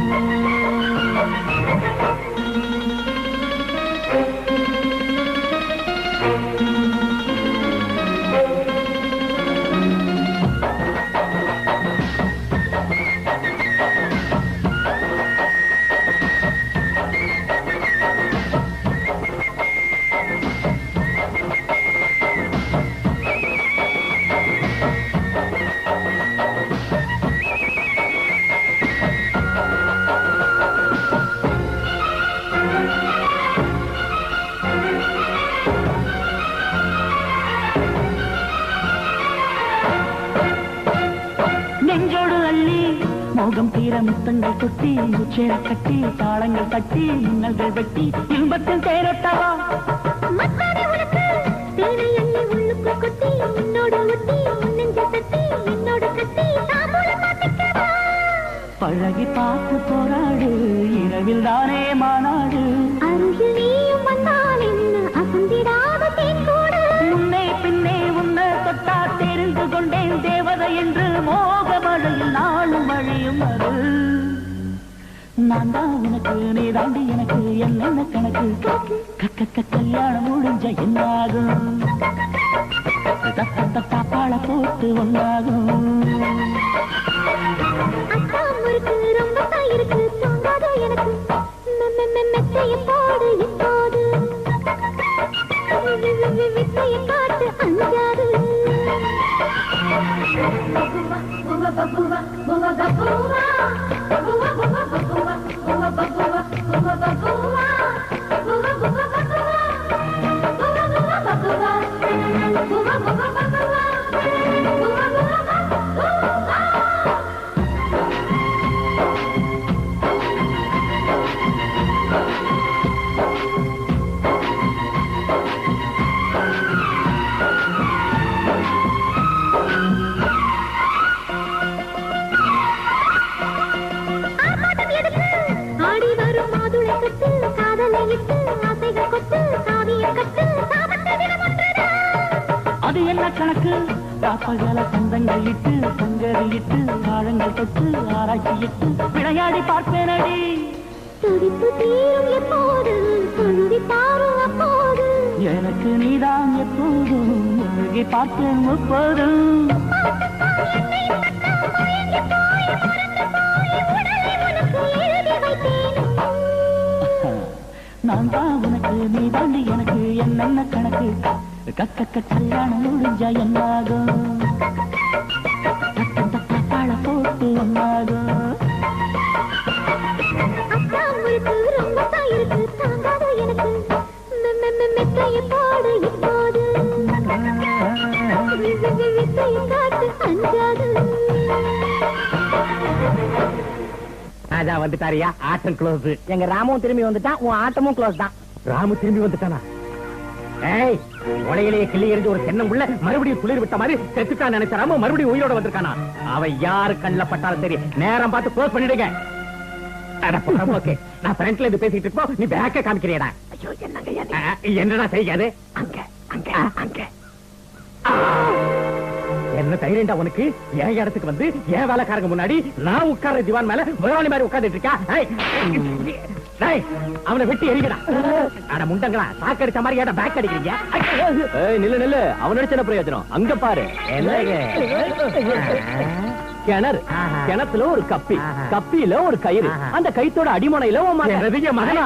நெஞ்சோடு அள்ளி மோகம் தீர முத்தங்கள் கொட்டி முச்சேர கட்டி தாளங்கள் தட்டி மின்னல்கள் வெட்டி இன்பத்தின் தேரட்டவா மத்தானே உனக்கு தேனை அள்ளி உள்ளுக்கு கொட்டி என்னோட ஒட்டி நெஞ்ச தட்டி என்னோட கட்டி தாம்பூல மாத்திக்கவா. பழகி பார்த்து போராடு, இரவில் தானே மாநாடு. அருகில் நீயும் வந்தால் என்ன அசந்திடாத தேன்கூடு. முன்னே பின்னே உன்னை தொட்டா தெரிந்து கொண்டேன் தேவதை என்று. மோக மழையில் நாளும் வழியும் அது. நான் தான் உனக்கு, நீ தாண்டி எனக்கு, என்னென்ன கணக்கு? கல்யாணம் முடிஞ்ச என்னாகும்? தப்பாள போட்டு ஒன்னாகும். அப்பா முறுக்கு ரொம்ப தாயிருக்கு தாங்காத எனக்கு மெத்தையை போடு இப்போது வித்தையை காட்டு அஞ்சாது. ஆடி வரும் மாதுளை கட்டு காதலை இட்டு ஆசைகள் கொட்டு சாவியை கட்டு சாபத்தை தினமொன்றுதான். அது என்ன கணக்கு? காப்பகல சொந்தங்கள் இட்டு பொங்கல் இட்டு ஆழங்கள் தொட்டு ஆராய்ச்சி இட்டு விளையாடி பார்ப்பேனடி. துடிப்பு தீரும் எப்போது தொழுவி பாரும் அப்போது. எனக்கு நீதான் எப்போதும் முழுகி பார்ப்பேன் முப்போதும். நான் தான் உனக்கு, நீ தாண்டி எனக்கு, என்னென்ன கணக்கு? கல்யாணம் முடிஞ்சா என்னாகும்? தப்பாள போட்டு ஒன்னாகும். அப்பா வித்தையை போடு இப்போது வித்தையை காட்டு அஞ்சாது ராஜா வந்துட்டாரியா, ஆட்டம் க்ளோஸ். எங்க ராமும் திரும்பி வந்துட்டான், உன் ஆட்டமும் க்ளோஸ் தான். ராமு திரும்பி வந்துட்டானா? ஏய், உலையிலேயே கிள்ளி எறிஞ்சு ஒரு தென்னங்குள்ள மறுபடியும் குளிர் விட்ட மாதிரி செத்துட்டான் நினைச்ச ராமு மறுபடியும் உயிரோட வந்திருக்கானா? அவன் யாரு கண்ணில் பட்டாலும் சரி, நேரம் பார்த்து க்ளோஸ் பண்ணிடுங்க. ஓகே, நான் ஃப்ரண்ட்ல இருந்து பேசிட்டு இருப்போம், நீ பேக்க காமிக்கிறியடா. என்னடா செய்யாது? அங்க அங்க அங்க என்ன தைரியண்டா உனக்கு? என் இடத்துக்கு வந்து என் வேலைக்காரங்க முன்னாடி நான் உட்கார்ற திவான் மேல முதலாளி மாதிரி உட்கார்ந்துட்டு இருக்கா? அவனை வெட்டி எரிக்கடா. அட முண்டங்களா, சாக்கடிச்ச மாதிரி ஏடா பேக் அடிக்கிறீங்க? நில்லு நில்லு, அவன் அடிச்ச பிரயோஜனம் அங்க பாரு. கிணறு, கிணத்துல ஒரு கப்பி, கப்பியில ஒரு கயிறு, அந்த கைத்தோட அடிமனையில மகனா.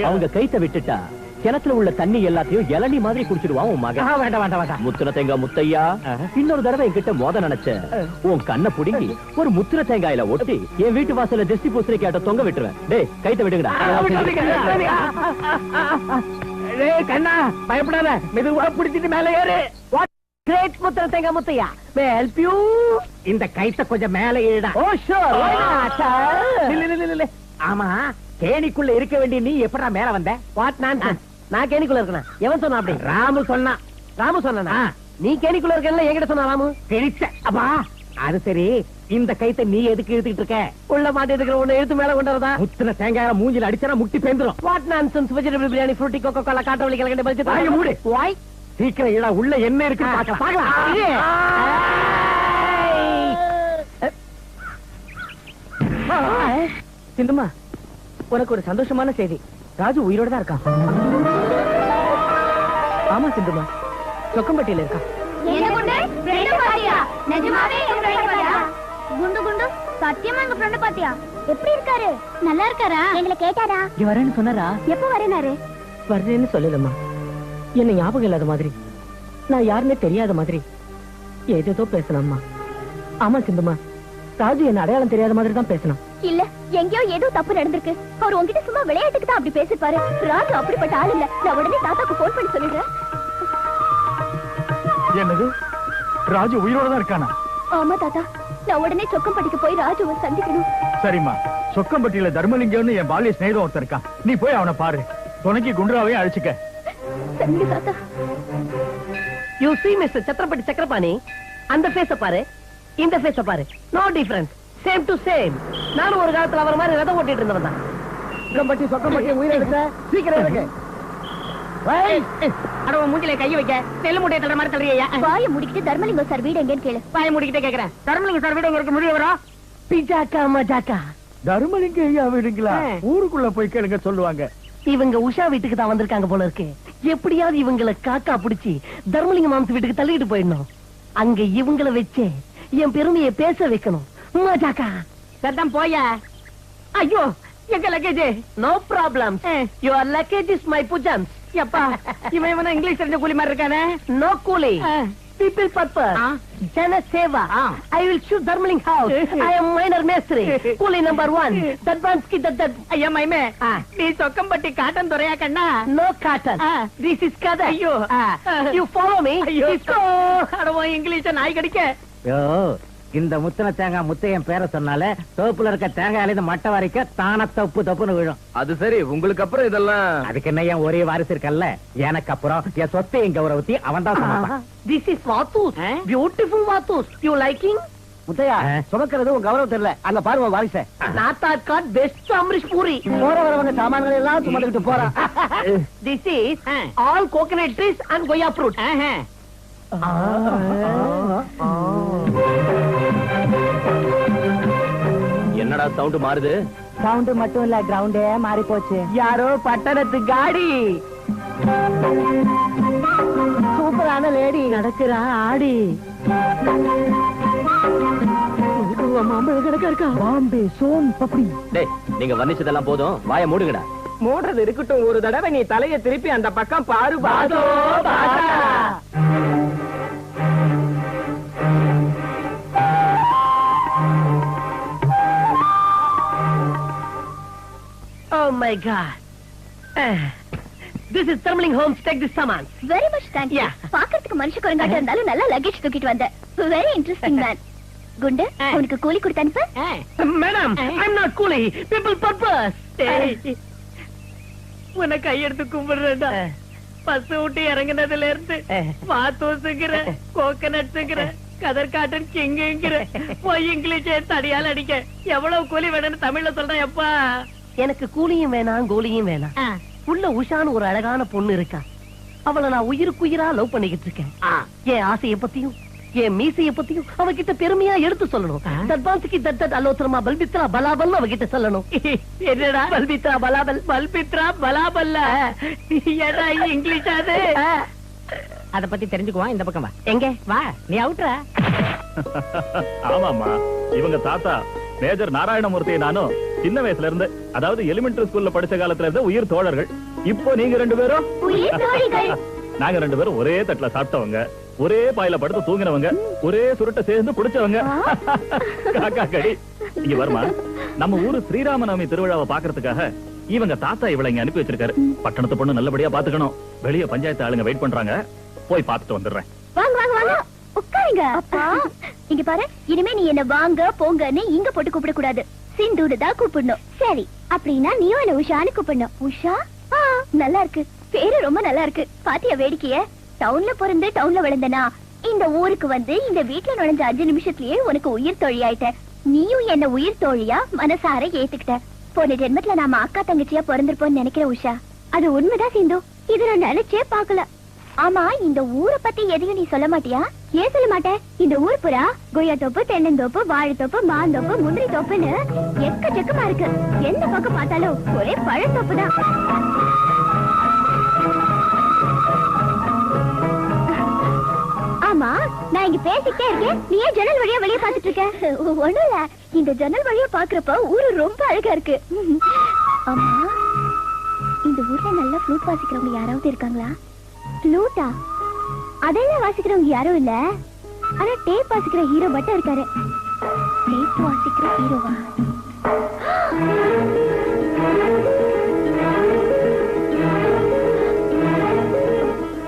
அவங்க கைத்த விட்டுட்டா கிணத்துல உள்ள தண்ணி எல்லாத்தையும் இளநீ மாதிரி குடிச்சிடுவான் உன் மகன். வேண்டாம் வேண்டாம் வேண்டாம். முத்துன தேங்காய் முத்தையா, இன்னொரு தடவை என்கிட்ட மோத நினைச்ச உன் கண்ணை புடுங்கி ஒரு முத்துன தேங்காயில ஒட்டி என் வீட்டு வாசல்ல திருஷ்டி பூசணி கேட்ட தொங்க விட்டுருவேன். டேய், கைத்த விடுங்கடா. கண்ணா, பயப்படாத, மெதுவா பிடிச்சிட்டு மேல ஏறு. கிரேட் முத்திர தேங்காய் முத்தையா, மே ஹெல்ப் யூ? இந்த கைத்த கொஞ்சம் மேல ஏறுடா. ஓ ஷூர். ஆமா, கேணிக்குள்ள இருக்க வேண்டிய நீ எப்படா மேல வந்த? What nonsense? நான் கேணிக்குள்ள இருக்கேன். எவன் சொன்னா அப்படி? ராமு சொன்னா. ராமு சொன்னா? நீ கேணிக்குள்ள இருக்கல என்கிட்ட சொன்னா ராமு? கிழிச்ச அப்பா. அது சரி, இந்த கைத்தை நீ எதுக்கு இழுத்துக்கிட்டு இருக்க? உள்ள மாட்டி இருக்கிற உன்னை எடுத்து மேல கொண்டு வரதா? முத்துன தேங்காய் மூஞ்சில அடிச்சா முட்டி பேந்துரும். What nonsense? Vegetable biryani, Frooti, Coca Cola, காட்டவளி கலகண்ட பல்ஜி. வாயை மூடு. Why? சீக்கிரம் இட, உள்ள என்ன இருக்கு பார்க்கலாம். சிந்துமா, உனக்கு ஒரு சந்தோஷமான செய்தி. ராஜு உயிரோட தான் இருக்கான். ஆமா சிந்துமா, சொக்கம்பட்டியில இருக்கான். குண்டு குண்டு, சத்தியமா எங்க ஃப்ரெண்ட் பாத்தியா? எப்படி இருக்காரு? நல்லா இருக்காரா? எங்களை கேட்டாரா? வரேன்னு சொன்னாரா? எப்ப வரேனாரு? வர்றேன்னு சொல்லலம்மா. என்ன ஞாபகம் இல்லாத மாதிரி, நான் யாருன்னே தெரியாத மாதிரி ஏதேதோ பேசலாம்மா. ஆமா சிந்துமா, ராஜு என்ன அடையாளம் தெரியாத மாதிரி தான் பேசணும். இல்ல, எங்கேயோ ஏதோ தப்பு நடந்திருக்கு. அவர் உங்ககிட்ட சும்மா விளையாட்டுக்கு தான் அப்படி பேசிப்பாரு. ராஜு அப்படிப்பட்ட ஆள் இல்ல. நான் உடனே தாத்தாக்கு போன் பண்ணி சொல்லிடுறேன். என்னது, ராஜு உயிரோட தான் இருக்கானா? ஆமா தாத்தா, நான் உடனே சொக்கம்பட்டிக்கு போய் ராஜுவை சந்திக்கணும். சரிம்மா, சொக்கம்பட்டியில தர்மலிங்கம்னு என் பாலிய ஸ்நேகிதம் ஒருத்தர் இருக்கான். நீ போய் அவனை பாரு. துணைக்கு குண்டுராவையும் அழிச்சுக்க. சரிங்க தாத்தா. You see mister Chhatrapati Chakrapani, அந்த ஃபேஸ பாரு, இந்த ஃபேஸ பாரு. No difference, same to same. நானும் ஒரு காலத்துல அவர் மாதிரி ரதம் ஓட்டிட்டு இருந்தவன் தான். சொக்கம்பட்டி உயிரெடுத்த சீக்கிரம் இருக்கு. அட மூஞ்சில கைய வைக்க, செல்லு முட்டைய தள்ளுற மாதிரி தள்ளுறியா? வாயை முடிக்கிட்டு தர்மலிங்கம் சார் வீடு எங்கன்னு கேளு. வாயை முடிக்கிட்டே கேக்குறேன். தர்மலிங்கம் சார் வீடு உங்களுக்கு முடியவரா? பிஜாக்கா மஜாக்கா. தர்மலிங்க ஐயா வீடுங்களா? ஊருக்குள்ள போய் கேளுங்க சொல்லுவாங்க. இவங்க உஷா வீட்டுக்கு தான் வந்திருக்காங்க போல இருக்கு. எப்படியாவது இவங்களை காக்கா பிடிச்சி தர்மலிங்க மாம்ச வீட்டுக்கு தள்ளிட்டு போயிடணும். அங்க இவங்களை வச்சு என் பெருமையை பேச வைக்கணும். மஜாக்கா. சத்தம் போய. ஐயோ, எங்க luggage? No problem, your luggage is my புஜன்ஸ். எப்பா, இவன் இங்கிலீஷ் தெரிஞ்ச கூலி மாதிரி இருக்கானே. நோ கூலி, people purpose, jana seva. I will shoot Dharmaling house. I am minor மேஸ்திரி. கூலி நம்பர் 1. தட்பான்ஸ் Ki that. ஐயா மைமே, நீ சொக்கம்பட்டி காட்டன் துரையா கண்ணா? நோ காட்டன், this is கதை. ஐயோ, you follow me. இஸ்கோ அடவோ இங்கிலீஷ் நாய் கடிக்க. யோ, இந்த முத்துன தேங்காய் முத்தையன் பேரை சொன்னாலே தோப்புல இருக்க தேங்காயில இருந்து மட்டை வரைக்க தான தப்பு தப்புன்னு விழும். அது சரி, உங்களுக்கு அப்புறம் இதெல்லாம் அதுக்கு என்ன, ஏன் ஒரே வாரிசு இருக்கல்ல, எனக்கு அப்புறம் என் சொத்தை எங்க கௌரவத்தி அவன் தான் சமைப்பான். This is வாத்தூஸ், beautiful வாத்தூஸ். You liking? Muthiah, சுமக்கிறது உங்க கௌரவம் தெரியல. அங்க பாருங்க வாரிச. நாத்தாட் காட் பெஸ்ட் அம்ரிஷ் பூரி. போற வரவங்க சாமான்கள் எல்லாம் சுமந்துக்கிட்டு போறான். This is all coconut trees and goya fruit. என்னடா சவுண்ட் மாறுது? சவுண்ட் மட்டும் இல்ல, கிரவுண்டே மாறி போச்சு. யாரோ பட்டணத்து காடி, சூப்பரான லேடி நடக்கிறா ஆடி. மாம்பழம் கிடக்க இருக்கா? பாம்பே சோன் பப்படி. டேய், நீங்க வர்ணிச்சதெல்லாம் போதும், வாயை மூடுங்கடா. மூடுறது இருக்கட்டும், ஒரு தடவை நீ தலையை திருப்பி அந்த பக்கம் பாரு. பாதோ பாதா. Oh my God, This is Thermaling Homes. Take this saman. Very much thank you. பாக்கிறதுக்கு மனுஷ குரங்காட்ட இருந்தாலும் நல்ல லக்கேஜ் தூக்கிட்டு வந்த. Very interesting man. குண்டு உனக்கு கூலி கொடுத்து அனுப்பு. Madam, I'm not கூலி. People purpose. உன்னை கையெடுத்து கும்பிடுறேன்டா. பஸ் விட்டு இறங்கினதுல இருந்து வாத்தோசுங்கிற கோகனட்ஸுங்கிற கதர் காட்டன் கிங்குங்கிற போய் இங்கிலீஷே தடியால் அடிக்க எவ்வளவு கூலி வேணும்னு தமிழ்ல சொல்றேன். எப்பா எனக்கு கூலியும் வேணாம் கோலியும் வேணாம். உள்ள உஷான்னு ஒரு அழகான பொண்ணு இருக்கா. அவளை நான் உயிருக்குயிரா லவ் பண்ணிக்கிட்டு இருக்கேன். என் ஆசையை பத்தியும் என் மீசையை பத்தியும் அவகிட்ட பெருமையா எடுத்து சொல்லணும். தர்பான்சிக்கு தத்தத் அலோத்தரமா பல்பித்ரா பலாபல் அவகிட்ட சொல்லணும். என்னடா பல்பித்ரா பலாபல்? பல்பித்ரா பலாபல்ல ஏடா இங்கிலீஷ் அது? அத பத்தி தெரிஞ்சுக்குவான். இந்த பக்கம் வா. எங்க வா, நீ அவுட்ரா. ஆமாமா, இவங்க தாத்தா மேஜர் நாராயணமூர்த்தி நானும் சின்ன வயசுல இருந்து, அதாவது எலிமெண்டரி ஸ்கூல்ல படிச்ச காலத்துல இருந்து உயிர் தோழர்கள். இப்போ நீங்க ரெண்டு பேரும் நாங்க ரெண்டு பேரும் ஒரே தட்டுல சாப்பிட்டவங்க, ஒரே பாயில படுத்து தூங்கினவங்க, ஒரே சுருட்ட சேர்ந்து குடிச்சவங்க. காக்கா கடி. இங்க வருமா, நம்ம ஊரு ஸ்ரீராமநவமி திருவிழாவை பாக்குறதுக்காக இவங்க தாத்தா இவளை இங்க அனுப்பி வச்சிருக்காரு. பட்டணத்து பொண்ணு நல்லபடியா பாத்துக்கணும். வெளிய பஞ்சாயத்து ஆளுங்க வெயிட் பண்றாங்க. போய் பாத்துட்டு வந்துடுறேன். வாங்க வாங்க வாங்க, உட்காருங்க. அப்பா இங்க பாரு, இனிமே நீ என்ன வாங்க போங்கன்னு இங்க போட்டு கூப்பிட கூடாது. சிந்துடு தான் கூப்பிடணும். சரி, அப்படின்னா நீயும் என்ன உஷான்னு கூப்பிடணும். உஷா? நல்லா இருக்கு, பேரு ரொம்ப நல்லா இருக்கு. பாத்தியா வேடிக்கைய? டவுன்ல பிறந்து டவுன்ல வளர்ந்தனா இந்த ஊருக்கு வந்து இந்த வீட்டுல நுழைஞ்ச 5 நிமிஷத்துலயே உனக்கு உயிர் தோழி ஆயிட்ட. நீயும் என்ன உயிர் தோழியா மனசார ஏத்துக்கிட்ட. போன ஜென்மத்துல நாம அக்கா தங்கச்சியா பிறந்திருப்போம்னு நினைக்கிற உஷா. அது உண்மைதான் சிந்து, இது நான் நினைச்சே பாக்கல. ஆமா, இந்த ஊரை பத்தி எதையும் நீ சொல்ல மாட்டியா? ஏன் சொல்ல மாட்டேன்? இந்த ஊர் புறா கொய்யா தோப்பு, தென்னந்தோப்பு, வாழைத்தோப்பு, மாந்தோப்பு, முந்திரி தோப்புன்னு எக்கச்சக்கமா இருக்கு. எந்த பக்கம் பார்த்தாலும் ஒரே பழத்தோப்பு தான். ஆமா, நான் இங்க பேசிக்கிட்டே இருக்கேன், நீ ஏன் ஜன்னல் வழியா வெளியே பாத்துட்டு இருக்க? ஒண்ணும் இல்ல, இந்த ஜன்னல் வழியா பாக்குறப்ப ஊரு ரொம்ப அழகா இருக்கு. ஆமா, இந்த ஊர்ல நல்லா ஃப்ளூட் வாசிக்கிறவங்க யாராவது இருக்காங்களா? ஃப்ளூட்டா? அதெல்லாம் வாசிக்கிறவங்க யாரும் இல்ல. ஆனா டேப் வாசிக்கிற ஹீரோ மட்டும் இருக்காரு. டேப் வாசிக்கிற ஹீரோவா?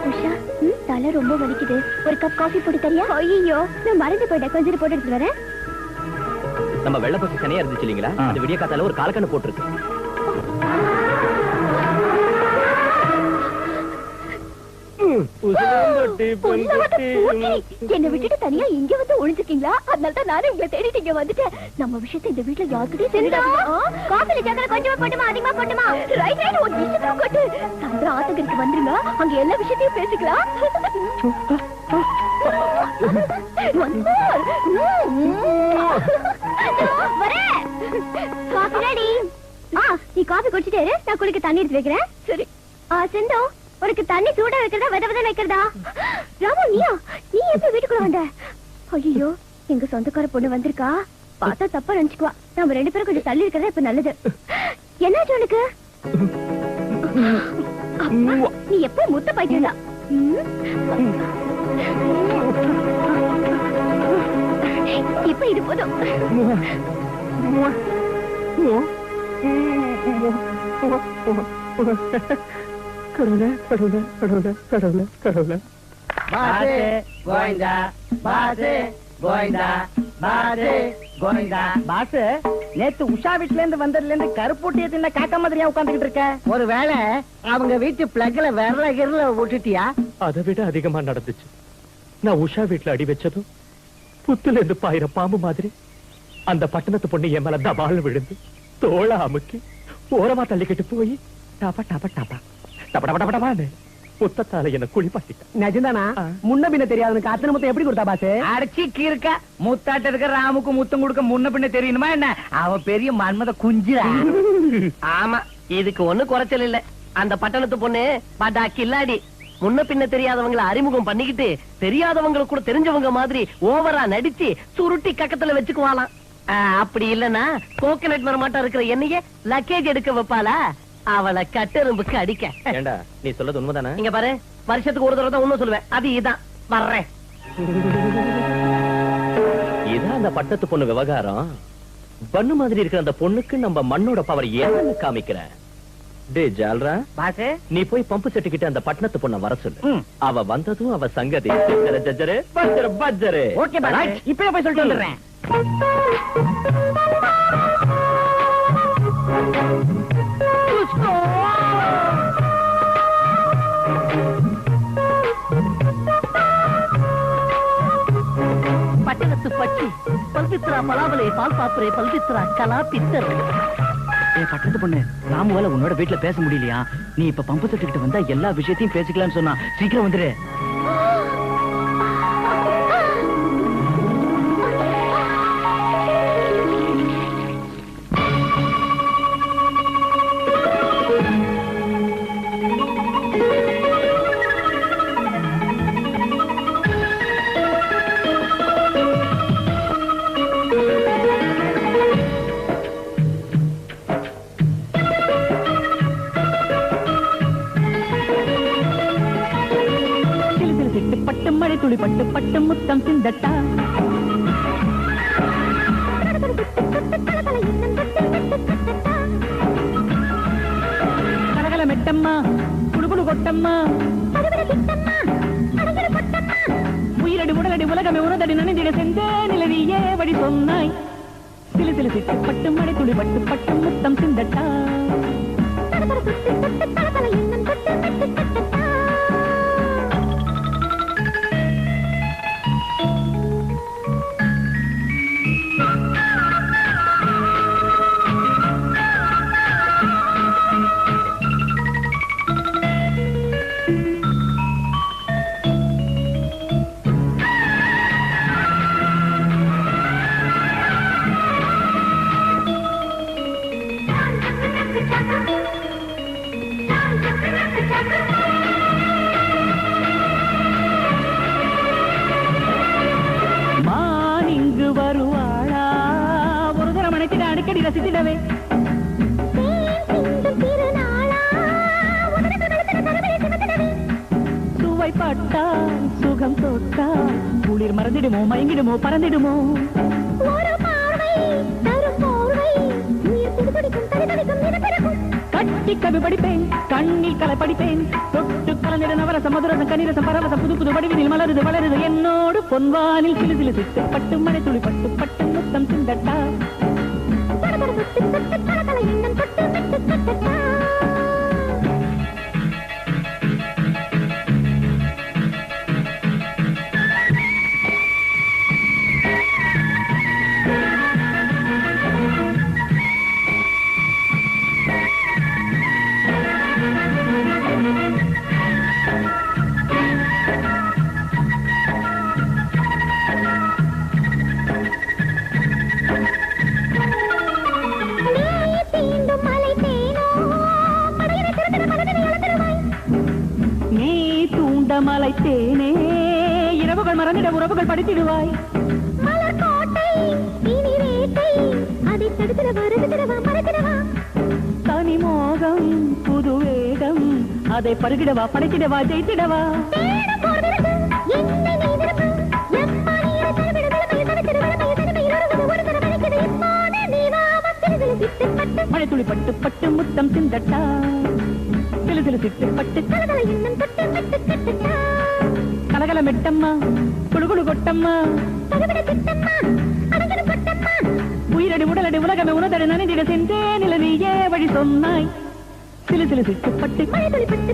உஷா, தலை ரொம்ப வலிக்குது, ஒரு கப் காஃபி போட்டு தரியா? ஐயோ, நான் மறந்து போயிட்டேன், கொஞ்சம் போட்டு எடுத்து வரேன். நம்ம வெள்ள பசி சனியா இருந்துச்சு இல்லீங்களா, அந்த விடிய காத்தால ஒரு காலக்கண்ணு போட்டுருக்கு. என்ன விட்டுட்டு தனியா இங்க வந்து ஒளிஞ்சிருக்கீங்களா? அதனாலதான் நானே உங்களை தேடிட்டு இங்க வந்துட்டேன். நம்ம விஷயத்தை இந்த வீட்டுல யாருக்கிட்டயும் தெரியாது. காஃபில சக்கரை கொஞ்சமா போட்டுமா அதிகமா போட்டுமா? ரைட் ரைட், ஒரு விஷயத்தையும் கொட்டு. சாயந்தரம் ஆத்தங்கருக்கு வந்துருங்க, அங்க எல்லா விஷயத்தையும் பேசிக்கலாம். Coffee ready. நீ காஃபி குடிச்சிட்டே இரு, நான் குளிக்க தண்ணி எடுத்து வைக்கிறேன். சரி. சிந்து, உனக்கு தண்ணி சூடா வைக்கிறதா வெத வெத வைக்கிறதா? ராமு, நீயா? நீ எப்படி வீட்டுக்குள்ள வந்த? ஐயோ, எங்க சொந்தக்கார பொண்ணு வந்திருக்கா. பார்த்தா தப்பா நினைச்சுக்குவா. நம்ம 2 பேரும் கொஞ்சம் தள்ளி இருக்கிறதா இப்ப நல்லது. என்னாச்சு உனக்கு? நீ எப்ப முத்த பைத்தியம்டா. இப்ப இது போதும். கடவுளே கடவுளே கடவுளே கடவுளே கடவுளே. பாசே கோவிந்தா, பாசே கோவிந்தா, பாசே கோவிந்தா. பாசு, நேத்து உஷா வீட்டுல இருந்து வந்ததுல இருந்து கருப்பூட்டிய தின்ன காக்க மாதிரியா உட்கார்ந்துகிட்டு இருக்க? ஒருவேளை அவங்க வீட்டு பிளக்ல விரல கிரல விட்டுட்டியா? அதை விட அதிகமா நடந்துச்சு. நான் உஷா வீட்டுல அடி வச்சதும் புத்துல இருந்து பாயிர பாம்பு மாதிரி அந்த பட்டணத்து பொண்ணு என் மேல தபால் விழுந்து தோள அமுக்கி ஓரமா தள்ளிக்கிட்டு போய் டாப்பா டாப்பா டாப்பா டபடபடபடபான்னு முத்தத்தால என்ன குளிப்பாட்டிட்ட. நிஜம்தானா? முன்ன பின்ன தெரியாதுன்னு அத்தனை முத்தம் எப்படி கொடுத்தா பாசு? அடிச்சு கீர்க்க முத்தாட்ட இருக்க ராமுக்கு முத்தம் கொடுக்க முன்ன பின்ன தெரியணுமா என்ன? அவ பெரிய மன்மத குஞ்சிரா. ஆமா, இதுக்கு ஒண்ணு குறைச்சல் இல்ல. அந்த பட்டணத்து பொண்ணு படா கில்லாடி. முன்ன பின்ன தெரியாதவங்களை அறிமுகம் பண்ணிக்கிட்டு தெரியாதவங்களுக்கு கூட தெரிஞ்சவங்க மாதிரி ஓவரா நடிச்சு சுருட்டி கக்கத்துல வச்சுக்குவாளாம். அப்படி இல்லன்னா கோகனட் மரமாட்டம் இருக்கிற என்னையே லக்கேஜ் எடுக்க வைப்பாளா? அவளை கட்டெரும்புக்கு அடிக்க. ஏண்டா, நீ சொல்றது உண்மைதானே? இங்க பாரு, வருஷத்துக்கு ஒரு தடவை தான் உண்மை சொல்லுவேன். அது இதான் வர்றேன். இதான் அந்த பட்டத்து பொண்ணு விவகாரம். பண்ணு மாதிரி இருக்கிற அந்த பொண்ணுக்கு நம்ம மண்ணோட பவர் ஏன்னு காமிக்கிறேன். டே ஜால்ரா, பாஸ் நீ போய் பம்பு செட்டு கிட்ட அந்த பட்டணத்து பொண்ண வர சொல்லு. அவ வந்ததும் அவ சங்கதி ஜஜ்ஜர ஜஜ்ஜரே பஜ்ஜர பஜ்ஜரே. ஓகே பாஸ், இப்பவே போய் சொல்லிட்டு வந்துடுறேன். பட்டணத்து பச்சி பல்பித்ரா பலாவலே பால் பாப்புரே பல்பித்ரா கலா பித்தர். பட்டத்து பொண்ணு ராமுவால உன்னோட வீட்டுல பேச முடியலையா? நீ இப்ப பம்பு செட்டுக்கிட்டு வந்தா எல்லா விஷயத்தையும் பேசிக்கலாம்னு சொன்னா. சீக்கிரம் வந்துரு. மழை துளி பட்டு பட்டு முத்தம் சிந்தட்டா. கலகல மெட்டம்மா குடுகுடு கொட்டம்மா உயிரடி உடலடி உலகமே உனதடி நனைந்திட சென்ற நிலவியே வழி சொன்னாய். சிலு சிலு சிட்டு பட்டு மழை துளி பட்டு பட்டு முத்தம் சிந்தட்டா. வருவாளா ஒரு தரம் அணைத்திட அடிக்கடி ரசித்திடவே. சுவை பட்டால் சுகம் தொட்டால் குளிர் மறந்திடுமோ மயங்கிடுமோ பறந்திடுமோ. கட்டி கவி படிப்பேன் கண்ணில் கலை படிப்பேன் தொட்டு கலந்திட நவரசம் மதுரசம் கனிரசம் பரவசம் புது புது வடிவினில் மலருது வளருது என்னோடு பொன்வானில் சிலு சிலு சிட்டு பட்டு மழை துளி பட்டு பட்டு முத்தம் சிந்தட்டா. மலை தேனே இரவுகள் மறந்திட உறவுகள் படித்திடுவாய். தனி மோகம் புது வேகம் அதை பருகிடவா படைத்திடவா ஜெயித்திடவா. மழை துளி பட்டு பட்டு முத்தம் சிந்தட்டா. சிலு சிலு சிட்டு பட்டு கலகல மெட்டம்மா குடுகுடு கொட்டம்மா உயிரடி உடலடி உலகமே உனதடி நனைந்திட சென்றே நிலவியே வழி சொன்னாய். சிலு சிலு சிட்டு பட்டு மழை துளி பட்டு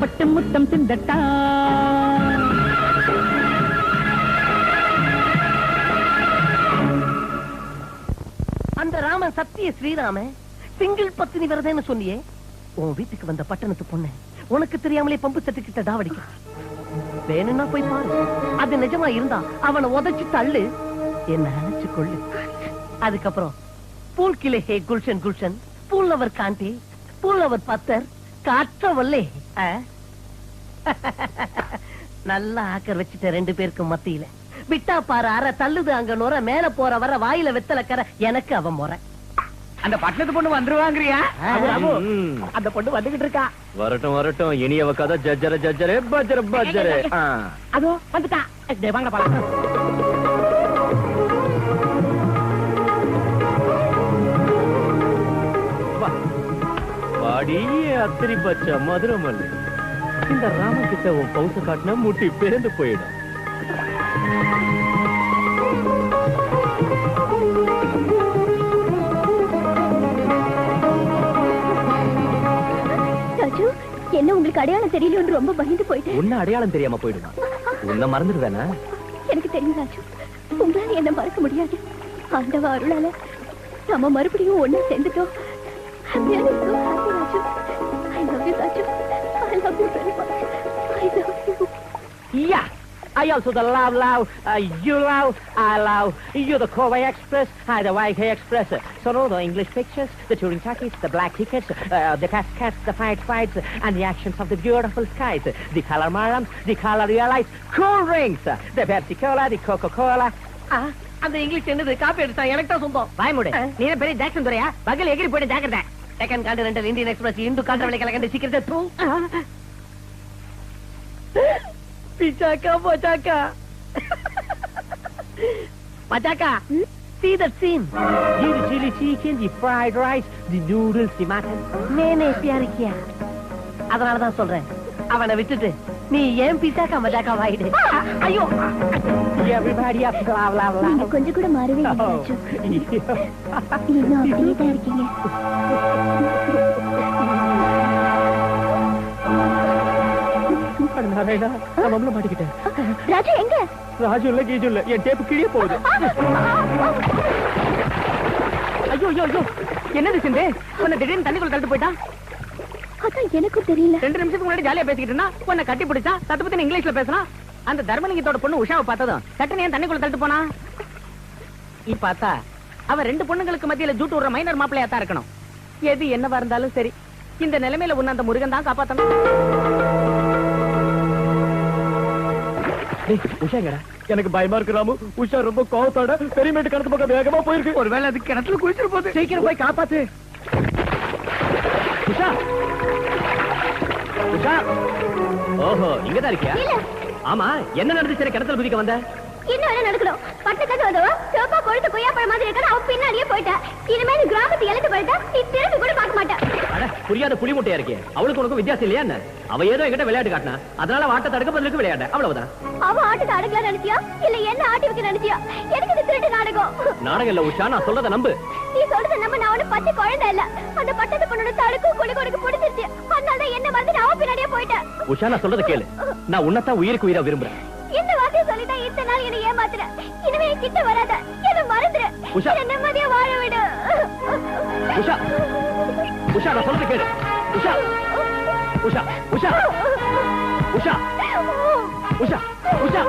பட்டு முத்தம் சிந்தட்டா. அந்த ராமன் சத்திய ஸ்ரீராம சிங்கிள் பத்தினி வரதேன்னு சொன்னியே. உன் வீட்டுக்கு வந்த பட்டணத்து பொண்ணு உனக்கு தெரியாமலே பம்பு சட்டுக்கிட்ட டாவடிக்க வேணும்னா போய் பாரு. அது நிஜமா இருந்தா அவனை உதைச்சு தள்ளு, என்ன நினைச்சு கொள்ளு. அதுக்கப்புறம் பூல் கிளே ஹே குல்ஷன் குல்ஷன் பூல் லவர் காண்டி பூல் லவர் பத்தர் காற்ற வல்லே. நல்லா ஆக்கர் வச்சுட்ட ரெண்டு பேருக்கு மத்தியில. விட்டா பாரு அற தள்ளுது அங்க நுர மேல போற வர வாயில வெத்தல கரை எனக்கு அவன் முறை. அந்த பட்டணத்து பொண்ணு வந்துருவாங்கறியா? அந்த பொண்ணு வந்துகிட்டு இருக்கா. வரட்டும் வரட்டும் இனியவ கதை ஜஜ்ஜர ஜஜ்ஜரே பஜ்ஜர பஜ்ஜரே. அதோ வந்துட்டா. வாங்க பாக்கலாம். முத்திரி பச்சை மதுரை மல்லி. இந்த ராமன் கிட்ட உன் பவுச காட்டினா முட்டி பேர்ந்து போயிடும். ராஜு, என்ன உங்களுக்கு அடையாளம் தெரியல, ரொம்ப பயந்து போயிட்டேன். உன்ன அடையாளம் தெரியாம போயிடுமா? உன்ன மறந்துடுவேனா? எனக்கு தெரியும் ராஜு, உங்களால என்ன மறக்க முடியாது. ஆண்டவ அருளால நம்ம மறுபடியும் ஒண்ணா சேர்ந்துட்டோம். I'm really so happy, Raju. I love you, Raju. I love you very much. I love you. Yeah, I also the love, you love, I love, you the Kobe Express, I the YK Express. So no, the English pictures, the touring tickets, the black tickets, the cascades, the fights, and the actions of the beautiful skies, the color marams, the color realize, cool drinks, the Pepsi-Cola, the Coca-Cola. அந்த இங்கிலீஷ் என்னது? காப்பி எடுத்தா எனக்கு தான் சொந்தம். பயமுடு, நீ பெரிய ஜாக்சன் துறையா? பகல் எகிரி போயிட்டு ஜாக்கிரதை. Second continental Indian express Hindu கான்ட்ரவளை கலகண்ட சீக்கிரத்தை தூ. பிச்சாக்கா பச்சாக்கா பச்சாக்கா. See that scene? You the chili chicken, the fried rice, the noodles, the mutton. மேனே பியார் கியா. அதனால தான் சொல்றேன், அவனை விட்டுட்டு நீ ஏன் பிச்சாக்கா மச்சாக்கா வாயிடு. ஐயோ, everybody up, love. நீங்க கொஞ்சம் கூட மாறவே இல்லை, ராஜு. இன்னும் அப்படியே தான் இருக்கீங்க. மாட்டிக்கிட்டேன். ராஜு எங்க? ராஜு இல்ல, கீஜு இல்ல, என் டேப்பு கிழிய போகுது. ஐயோ ஐயோ ஐயோ, என்னது சிந்து? உன்னை திடீர்னு தண்ணிக்குள்ள தள்ளிட்டு போயிட்டான். அதான் எனக்கும் தெரியல. 2 நிமிஷத்துக்கு முன்னாடி ஜாலியா பேசிக்கிட்டு இருந்தா, உன்னை கட்டி பிடிச்சா தத்துப்பத்தி இங்கிலீஷ்ல பேசினா. அந்த தர்மலிங்கத்தோட பொண்ணு உஷாவை பார்த்ததும் சட்டனை ஏன் தண்ணிக்குள்ள தள்ளிட்டு போனா? இப்ப பார்த்தா அவன் 2 பொண்ணுங்களுக்கு மத்தியில ஜூட்டு விடுற மைனர் மாப்பிள்ளையா தான் இருக்கணும். எது என்னவா இருந்தாலும் சரி, இந்த நிலைமையில உன்ன அந்த முருகன் தான் காப்பாத்தணும். உஷாங்கடா, எனக்கு பயமா இருக்கு ராமு. உஷா ரொம்ப கோவத்தோட பெரியமேட்டு கிணத்து பக்கம் வேகமா போயிருக்கு. ஒருவேளை அது கிணத்துல குளிச்சிட்டு போகுது. சீக்கிரம் போய் காப்பாத்து. உஷா, உஷா. ஓஹோ, இங்கதான் இருக்கியா? ஆமா, என்ன நடந்துச்சு? கிணத்துல குதிக்க வந்த? இன்னும் என்ன நடக்கணும்? பட்டத்துக்கு வந்தவ சிவப்பா கொழுத்து கொய்யாப்பழம் மாதிரி இருக்கா, அவ பின்னாடியே போயிட்டா. இனிமே நீ கிராமத்து எழுத்து போயிட்டா, நீ திரும்பி கூட பார்க்க மாட்டா. அட, புரியாத புலி முட்டையா இருக்கே. அவளுக்கு உனக்கு வித்தியாசம் இல்லையா என்ன? அவ ஏதோ என்கிட்ட விளையாட்டு காட்டினா, அதனால ஆட்ட தடுக்க பதிலுக்கு விளையாட, அவ்வளவுதான். அவ ஆட்டத்தை அடக்கலாம் நினைச்சியா, இல்ல என்ன ஆட்டி வைக்க நினைச்சியா? எனக்கு இது திருட்டு நாடகம். நாடகம் இல்ல உஷா, நான் சொல்றத நம்பு. நீ சொல்றத நம்ம, நான் ஒண்ணு பச்சை குழந்தை இல்ல. அந்த பட்டத்து பொண்ணோட தடுக்கும் குளிக்கு பிடிச்சிருச்சு. அதனால என்ன வந்து நான் பின்னாடியே போயிட்டேன். உஷா, நான் சொல்றத கேளு. நான் உன்னதான் உயிருக்கு உயிரா விரும்புறேன். இந்த வார்த்தையை சொல்லிதான் இத்தனை நாள் என்ன ஏமாத்துற. இனிமே கிட்ட வராத, என்ன மறந்துரு. உஷா, என்ன நிம்மதியா வாழ விடு. உஷா, உஷா, நான் சொல்றத கேளு. உஷா, உஷா, உஷா, உஷா, உஷா, உஷா.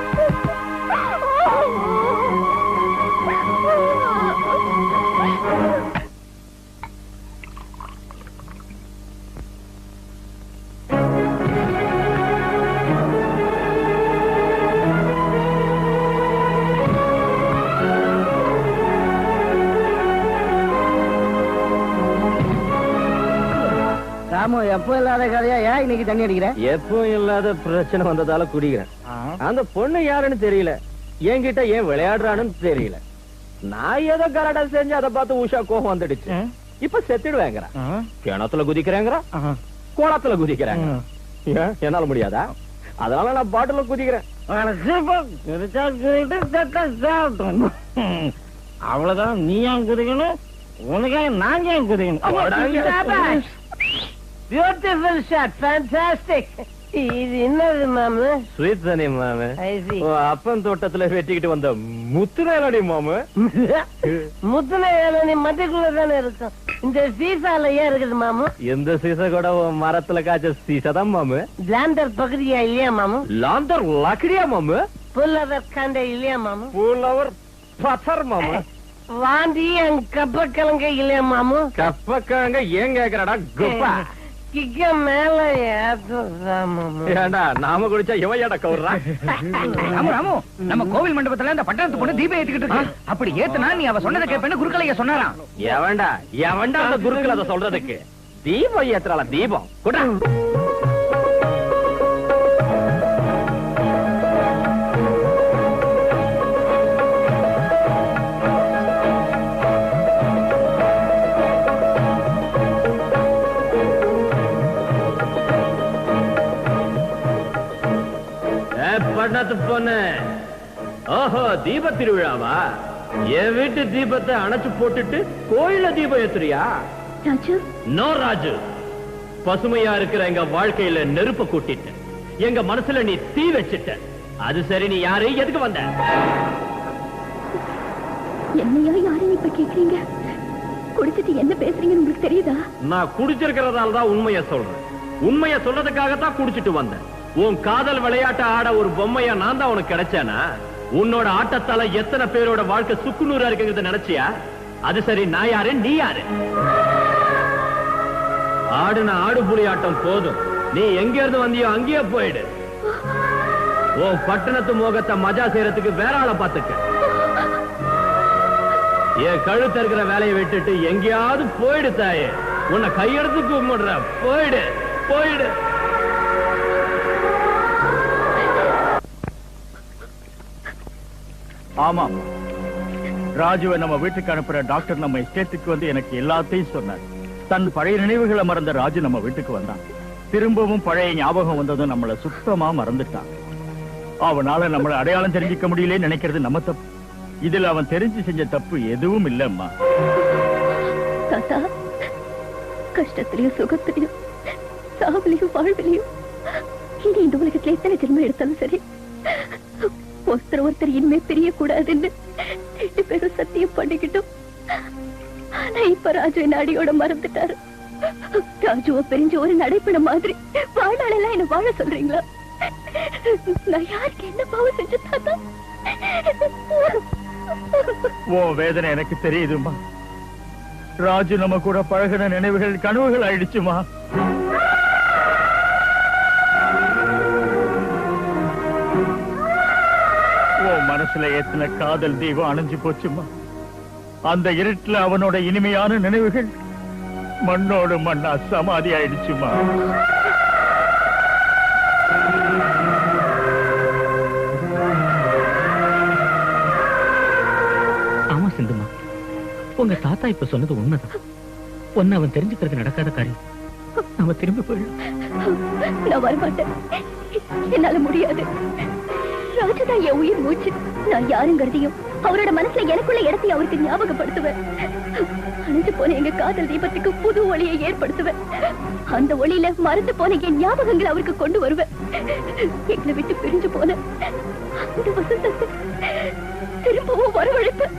ராமு, எப்போ இல்லாத கதையா ஏன் இன்னைக்கு தண்ணி அடிக்கிற? எப்போ இல்லாத பிரச்சனை வந்ததால குடிக்கிறேன். அந்த பொண்ணு யாருன்னு தெரியல, என்கிட்ட ஏன் விளையாடுறான்னு தெரியல. நான் ஏதோ கராடா செஞ்சு அதை பார்த்து உஷா கோபம் வந்துடுச்சு. இப்ப செத்துடுவேங்கிற. கிணத்துல குதிக்கிறேங்கிற, குளத்துல குதிக்கிறேங்க. ஏன் என்னால முடியாதா? அதனால நான் பாட்டில குதிக்கிறேன். அவ்வளவுதான். நீ ஏன் குதிக்கணும்? உனக்காக நான் ஏன் குதிக்கணும்? Beautiful shot, fantastic. இது என்னது மாமு? ஸ்வீட் தானே மாமு. I see. அப்பன் தோட்டத்துல வெட்டிக்கிட்டு வந்த முத்துனடி மாமு. முத்துன இளநீ மத்திக்குள்ள தானே இருக்கும். இந்த சீசால ஏன் இருக்குது மாமு? எந்த சீசை கூட மரத்துல காய்ச்ச சீசை தான் மாமு. லாந்தர் பகுதியா இல்லையா மாமு? லாந்தர் லக்கடியா மாமு. புல்லவர் கண்ட இல்லையா மாமு? புல்லவர் பத்தர் மாமு. வாந்தி கப்பக்கிழங்க இல்லையா மாமு? கப்பக்கிழங்க ஏன் கேக்குறடா குப்பா? கிக்க மேல ஏத்துறா மாமு. ஏண்டா நாம குடிச்சா இவன் ஏடா கவுறா? ராமு ராமு, நம்ம கோவில் மண்டபத்துல இந்த பட்டணத்து பொண்ணு தீபம் ஏத்திக்கிட்டு இருக்கு. அப்படி ஏத்துனா நீ அவ சொன்னதை கேட்பேன்னு குருக்களைய சொன்னாராம். எவன்டா எவன்டா அந்த குருக்கள் அதை சொல்றதுக்கு? தீபம் ஏத்துறாளா? தீபம் கூட சொன்னேன். ஓஹோ, தீப திருவிழாவா? என் வீட்டு தீபத்தை அணைச்சு போட்டுட்டு கோயில தீபம் ஏத்துறியா? ராஜு, நோ ராஜு. பசுமையா இருக்கிற எங்க வாழ்க்கையில நெருப்ப கூட்டிட்ட, எங்க மனசுல நீ தீ வச்சிட்ட. அது சரி, நீ யாரு, எதுக்கு வந்த? என்னையா யாரையும் இப்ப கேக்குறீங்க? குடிச்சிட்டு என்ன பேசுறீங்கன்னு உங்களுக்கு தெரியுதா? நான் குடிச்சிருக்கிறதால தான் உண்மைய சொல்றேன். உண்மைய சொல்றதுக்காகத்தான் குடிச்சிட்டு வந்தேன். உன் காதல் விளையாட்ட ஆட ஒரு பொம்மையா நான் தான் உனக்கு கிடைச்சேனா? உன்னோட ஆட்டத்தால எத்தனை பேரோட வாழ்க்கை சுக்குநூறா இருக்குங்கிறத நினைச்சியா? அது சரி, நான் யாரு, நீ யாரு? ஆடுன ஆடு புலி ஆட்டம் போதும். நீ எங்க இருந்து வந்தியோ அங்கேயே போயிடு. உன் பட்டணத்து மோகத்தை மஜா செய்யறதுக்கு வேற ஆளை பார்த்துக்க. என் கழுத்து இருக்கிற வேலையை விட்டுட்டு எங்கேயாவது போயிடு தாயே. உன்னை கையெடுத்து கும்பிடுற. போயிடு, போயிடு. ஆமாம், ராஜுவை நம்ம வீட்டுக்கு அனுப்புற டாக்டர் நம்ம எஸ்டேட்டுக்கு வந்து எனக்கு எல்லாத்தையும் சொன்னார். தன் பழைய நினைவுகளை மறந்த ராஜு நம்ம வீட்டுக்கு வந்தான். திரும்பவும் பழைய ஞாபகம் வந்ததும் நம்மள சுத்தமா மறந்துட்டான். அவனால நம்மள அடையாளம் தெரிஞ்சுக்க முடியல நினைக்கிறது நம்ம தப்பு. இதுல அவன் தெரிஞ்சு செஞ்ச தப்பு எதுவும் இல்லம்மா. தாத்தா, கஷ்டத்திலையும் சுகத்திலையும் சாவிலையும் வாழ்விலையும் இனி இந்த உலகத்துல எத்தனை ஜென்மம் எடுத்தாலும் சரி, ஒருத்தர் இனிமே பிரியக்கூடாதுன்னு 2 பேரும் சத்தியம் பண்ணிக்கிட்டோம். ஆனா இப்ப ராஜு என்ன அடியோட மறந்துட்டாரு. ராஜுவ பிரிஞ்ச ஒரு நடைப்பட மாதிரி வாழ்நாளெல்லாம் என்ன வாழ சொல்றீங்களா? நான் யாருக்கு என்ன பாவம் செஞ்ச தாத்தா? ஓ வேதனை எனக்கு தெரியுதுமா. ராஜு நம்ம கூட பழகின நினைவுகள் கனவுகள் ஆயிடுச்சுமா. ஓ மனசுல ஏத்தின காதல் தீபம் அணைஞ்சு போச்சுமா. அந்த இருட்டுல அவனோட இனிமையான நினைவுகள் மண்ணோடு மண்ணா சமாதி ஆயிடுச்சுமா. ஆமா சிந்துமா, உங்க தாத்தா இப்ப சொன்னது உண்மைதான். ஒன்னு அவன் தெரிஞ்சுக்கிறது நடக்காத காரியம். நாம திரும்பி போயிடலாம். நான் வரமாட்டேன், என்னால முடியாது. ராஜுதான் என் உயிர் மூச்சு. நான் யாருங்கிறதையும் அவரோட மனசுல எனக்குள்ள இடத்தையும் அவருக்கு ஞாபகப்படுத்துவேன். அணைஞ்சு போன எங்க காதல் தீபத்துக்கு புது ஒளியை ஏற்படுத்துவேன். அந்த ஒளியில மறந்து போன என் ஞாபகங்களை அவருக்கு கொண்டு வருவேன். எங்களை விட்டு பிரிஞ்சு போன அந்த வசந்தத்தை திரும்பவும் வரவழைப்பேன்.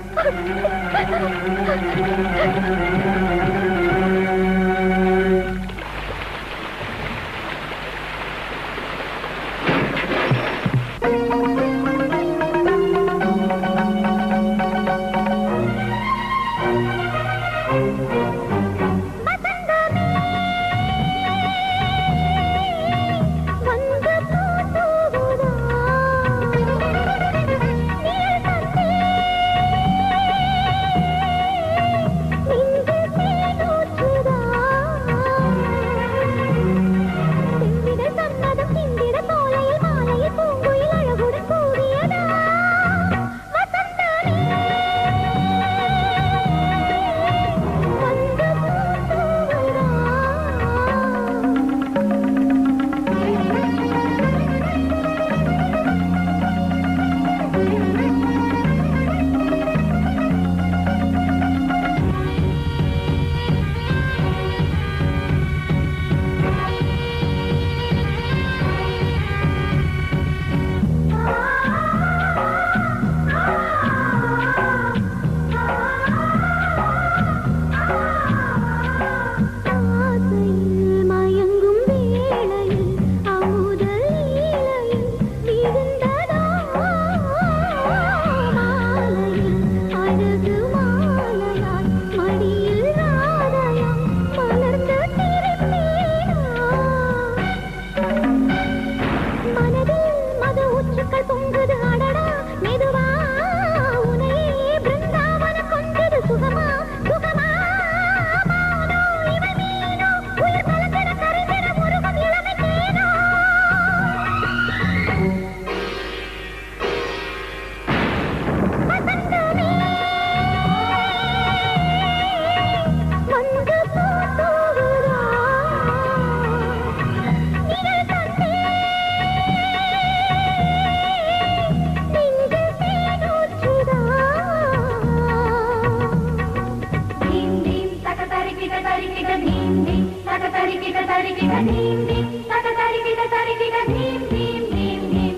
தரிகிட தரிகிட தீம் தீம் தீம் தீம்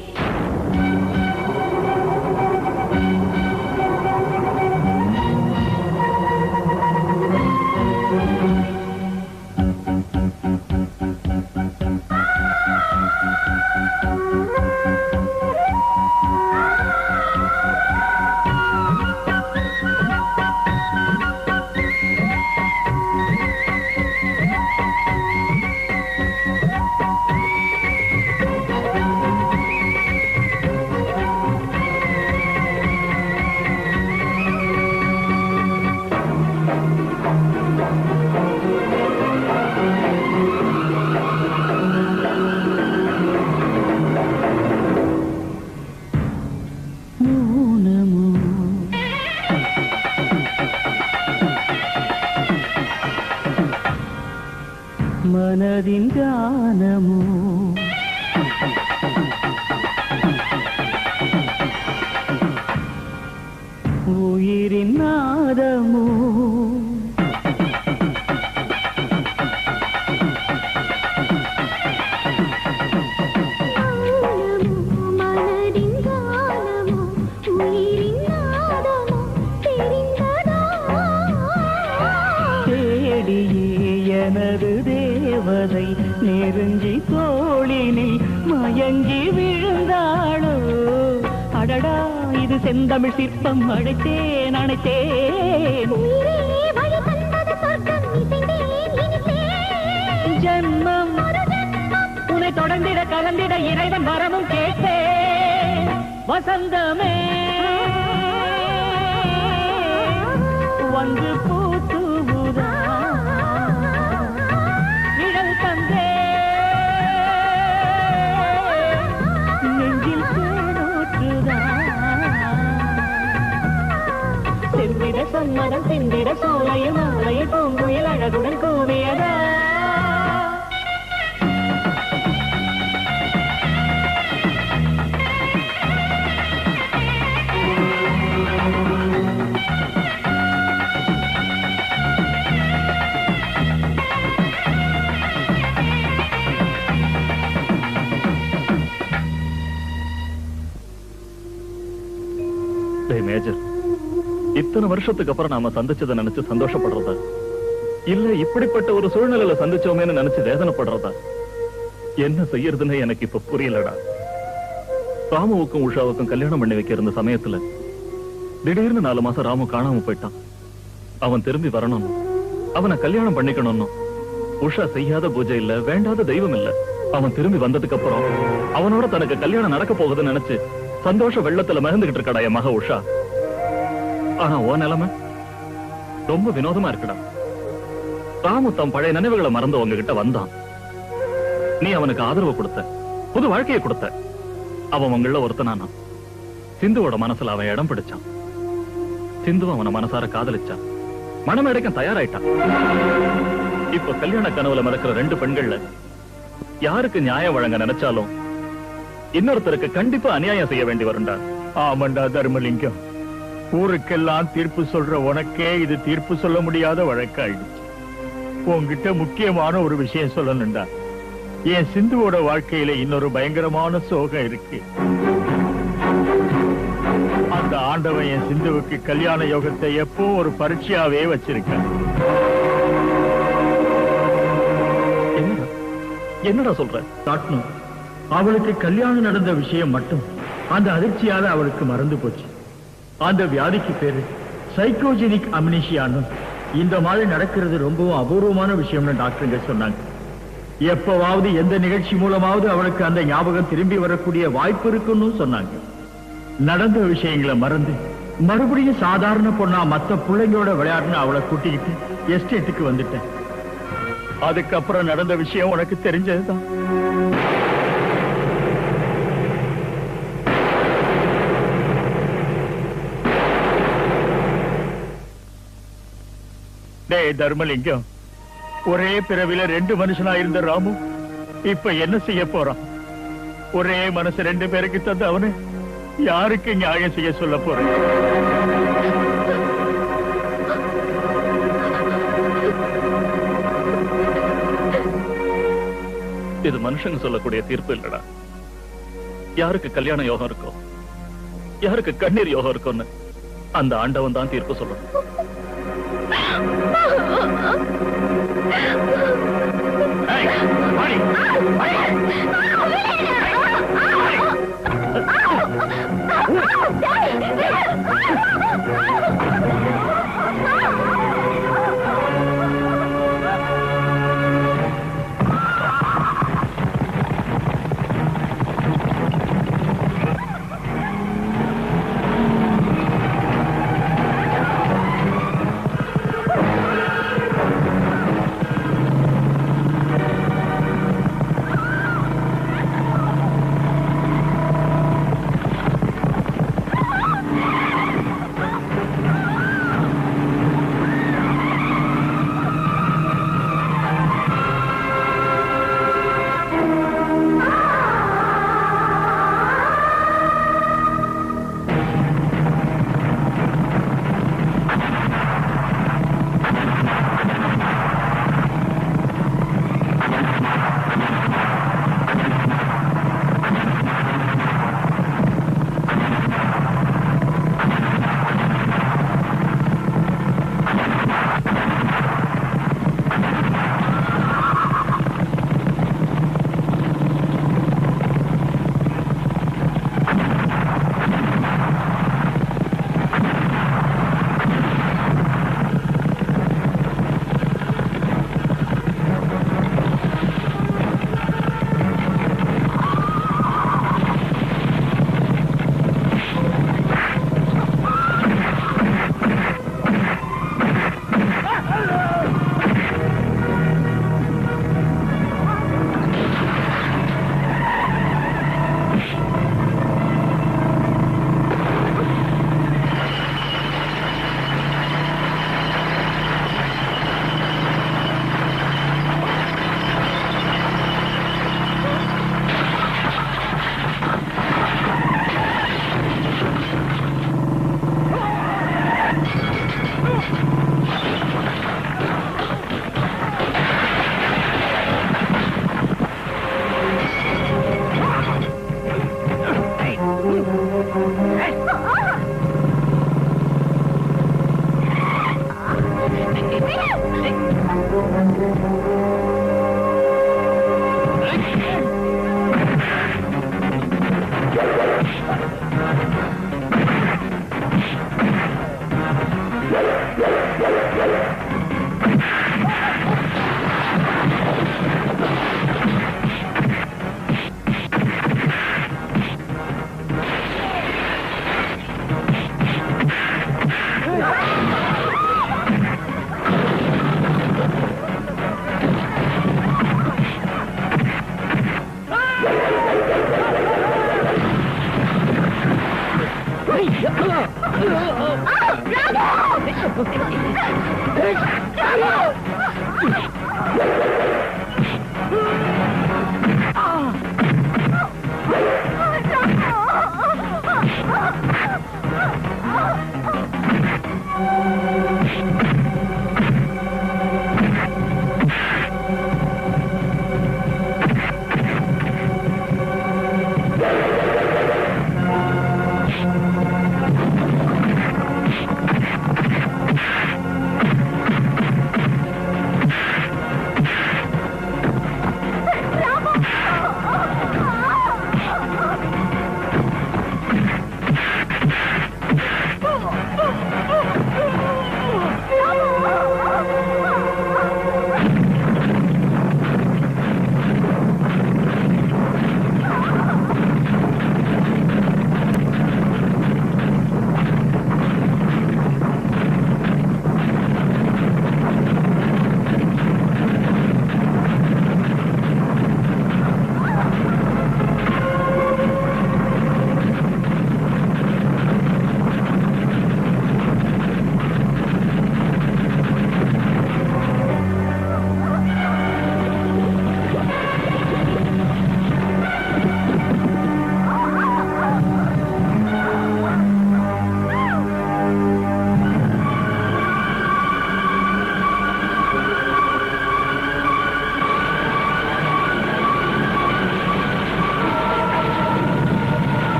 மனதின் கானமோ உயிரின் நாதமோ மனதின் கானமோ உயிரின் நாதமோ தெரிந்ததா தேடியே எனது தேவதை நெருங்கி தோளினில் மயங்கி விழுந்தாளோ அடடா இது செந்தமிழ் சிற்பம் அழைத்தேன் அணைத்தேன் ஜன்மம் உன்னை தொடர்ந்திட கலந்திட இறைவன் வரமும் கேட்டேன் வசந்தமே வந்து பூத்துவுதா நிழல் தந்தே நெஞ்சில் தேனூற்றுதா செந்திட சம்மதம் செந்திட சோலையில் மாலையில் பூங்குயில் அழகுடன் கூவியதா மேஜர், இத்தனை வருஷத்துக்கு அப்புறம் நாம சந்திச்சதை நினைச்சு சந்தோஷப்படுறதா இல்ல இப்படிப்பட்ட ஒரு சூழ்நிலையில சந்திச்சோமேன்னு நினைச்சு வேதனைப்படுறதா என்ன செய்யறதுன்னு எனக்கு இப்ப புரியலடா. ராமுவுக்கும் உஷாவுக்கும் கல்யாணம் பண்ணி வைக்க இருந்த சமயத்துல திடீர்னு 4 மாசம் ராமு காணாம போயிட்டான். அவன் திரும்பி வரணும், அவனை கல்யாணம் பண்ணிக்கணும்னு உஷா செய்யாத பூஜை இல்ல, வேண்டாத தெய்வம் இல்ல. அவன் திரும்பி வந்ததுக்கு அப்புறம் அவனோட தனக்கு கல்யாணம் நடக்க போகுதுன்னு நினைச்சு சந்தோஷ வெள்ளத்துல மறந்துகிட்டு இருக்கடா என் மக உஷா. ஆனா ஓ நிலைமை ரொம்ப வினோதமா இருக்குடா. ராமு தம் பழைய நினைவுகளை மறந்து உங்ககிட்ட வந்தான். நீ அவனுக்கு ஆதரவு கொடுத்த, புது வாழ்க்கையை கொடுத்த. அவன் உங்கள ஒருத்தனானா. சிந்துவோட மனசுல அவன் இடம் பிடிச்சான். சிந்து அவனை மனசார காதலிச்சான், மனமேடைக்கும் தயாராயிட்டான். இப்ப கல்யாண கனவுல மறக்கிற 2 பெண்கள்ல யாருக்கு நியாயம் வழங்க நினைச்சாலும் இன்னொருத்தருக்கு கண்டிப்பா அநியாயம் செய்ய வேண்டி வரும்டா. ஆமாண்டா தர்மலிங்கம், ஊருக்கெல்லாம் தீர்ப்பு சொல்ற உனக்கே இது தீர்ப்பு சொல்ல முடியாத வழக்காயிடுச்சு. உன்கிட்ட முக்கியமான ஒரு விஷயம் சொல்லணும்டா. என் சிந்துவோட வாழ்க்கையில இன்னொரு பயங்கரமான சோகம் இருக்கு. அந்த ஆண்டவன் என் சிந்துவுக்கு கல்யாண யோகத்தை எப்போ ஒரு பரீட்சையாவே வச்சிருக்கான். என்னடா சொல்ற? காட்டணும், அவளுக்கு கல்யாணம் நடந்த விஷயம் மட்டும் அந்த அதிர்ச்சியால அவளுக்கு மறந்து போச்சு. அந்த வியாதிக்கு பேரு சைக்கோஜெனிக் அம்னீஷியான்னு. இந்த மாதிரி நடக்கிறது ரொம்பவும் அபூர்வமான விஷயம்னு டாக்டருங்க சொன்னாங்க. எப்பவாவது எந்த நிகழ்ச்சி மூலமாவது அவளுக்கு அந்த ஞாபகம் திரும்பி வரக்கூடிய வாய்ப்பு இருக்குன்னு சொன்னாங்க. நடந்த விஷயங்களை மறந்து மறுபடியும் சாதாரண பொண்ணா மத்த பிள்ளைங்களோட விளையாடுன்னு அவளை கூட்டிக்கிட்டு எஸ்டேட்டுக்கு வந்துட்டேன். அதுக்கப்புறம் நடந்த விஷயம் உனக்கு தெரிஞ்சதுதான். டேய் தர்மலிங்கம், ஒரே பிறவில 2 மனுஷனா இருந்த ராமு இப்ப என்ன செய்ய போறான்? ஒரே மனசு 2 பேருக்கு தந்து அவனு யாருக்கு நியாயம் செய்ய சொல்ல போறேன்? இது மனுஷங்க சொல்லக்கூடிய தீர்ப்பு இல்லடா. யாருக்கு கல்யாண யோகம் இருக்கோ, யாருக்கு கண்ணீர் யோகம் இருக்கும்னு அந்த ஆண்டவன் தான் தீர்ப்பு சொல்லணும்.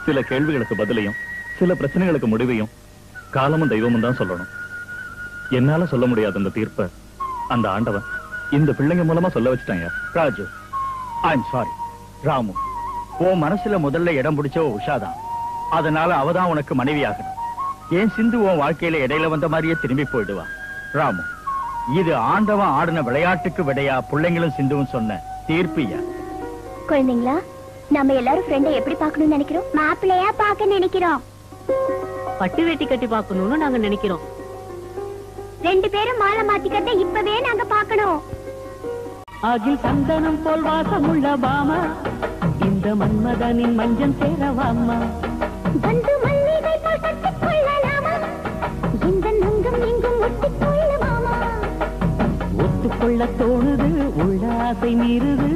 சில கேள்விகளுக்கு பதிலையும் சில பிரச்சனைகளுக்கு முடிவையும் காலமும் தெய்வமும் தான் சொல்லணும். என்னால சொல்ல முடியாத அந்த தீர்ப்ப அந்த ஆண்டவன் இந்த பிள்ளைங்க மூலமா சொல்ல வச்சுட்டாங்க. Raju, I'm sorry. ராமு, உன் மனசுல முதல்ல இடம் பிடிச்ச உஷாதான். அதனால அவதான் உனக்கு மனைவி ஆகணும். ஏன் சிந்து உன் வாழ்க்கையில இடையில வந்த மாதிரியே திரும்பி போயிடுவா. ராமு, இது ஆண்டவன் ஆடின விளையாட்டுக்கு விடையா பிள்ளைங்களும் சிந்துவும் சொன்ன தீர்ப்பியா? குழந்தைங்களா, நம்ம எல்லாரும் ஃப்ரெண்டை எப்படி பார்க்கணும்னு நினைக்கிறோம்? மாப்பிள்ளையா பார்க்க நினைக்கிறோம். பட்டு வேட்டி கட்டி பார்க்கணும்னு நாங்க நினைக்கிறோம். 2 பேரும் மாலை மாத்திக்கிறத இப்பவே நாங்க பார்க்கணும். அகில் சந்தனம் போல் வாசமுள்ள பாமா, இந்த மன்மதனின் மஞ்சள் சேரவாமா. வந்து மல்லிகை போல் கட்டிக் கொள்ளலாமா, இந்த நங்கம் எங்கும் ஒட்டிக் கொள்ளலாமா. ஒத்துக்கொள்ள தோணுது, உள்ள ஆசை மீறுது.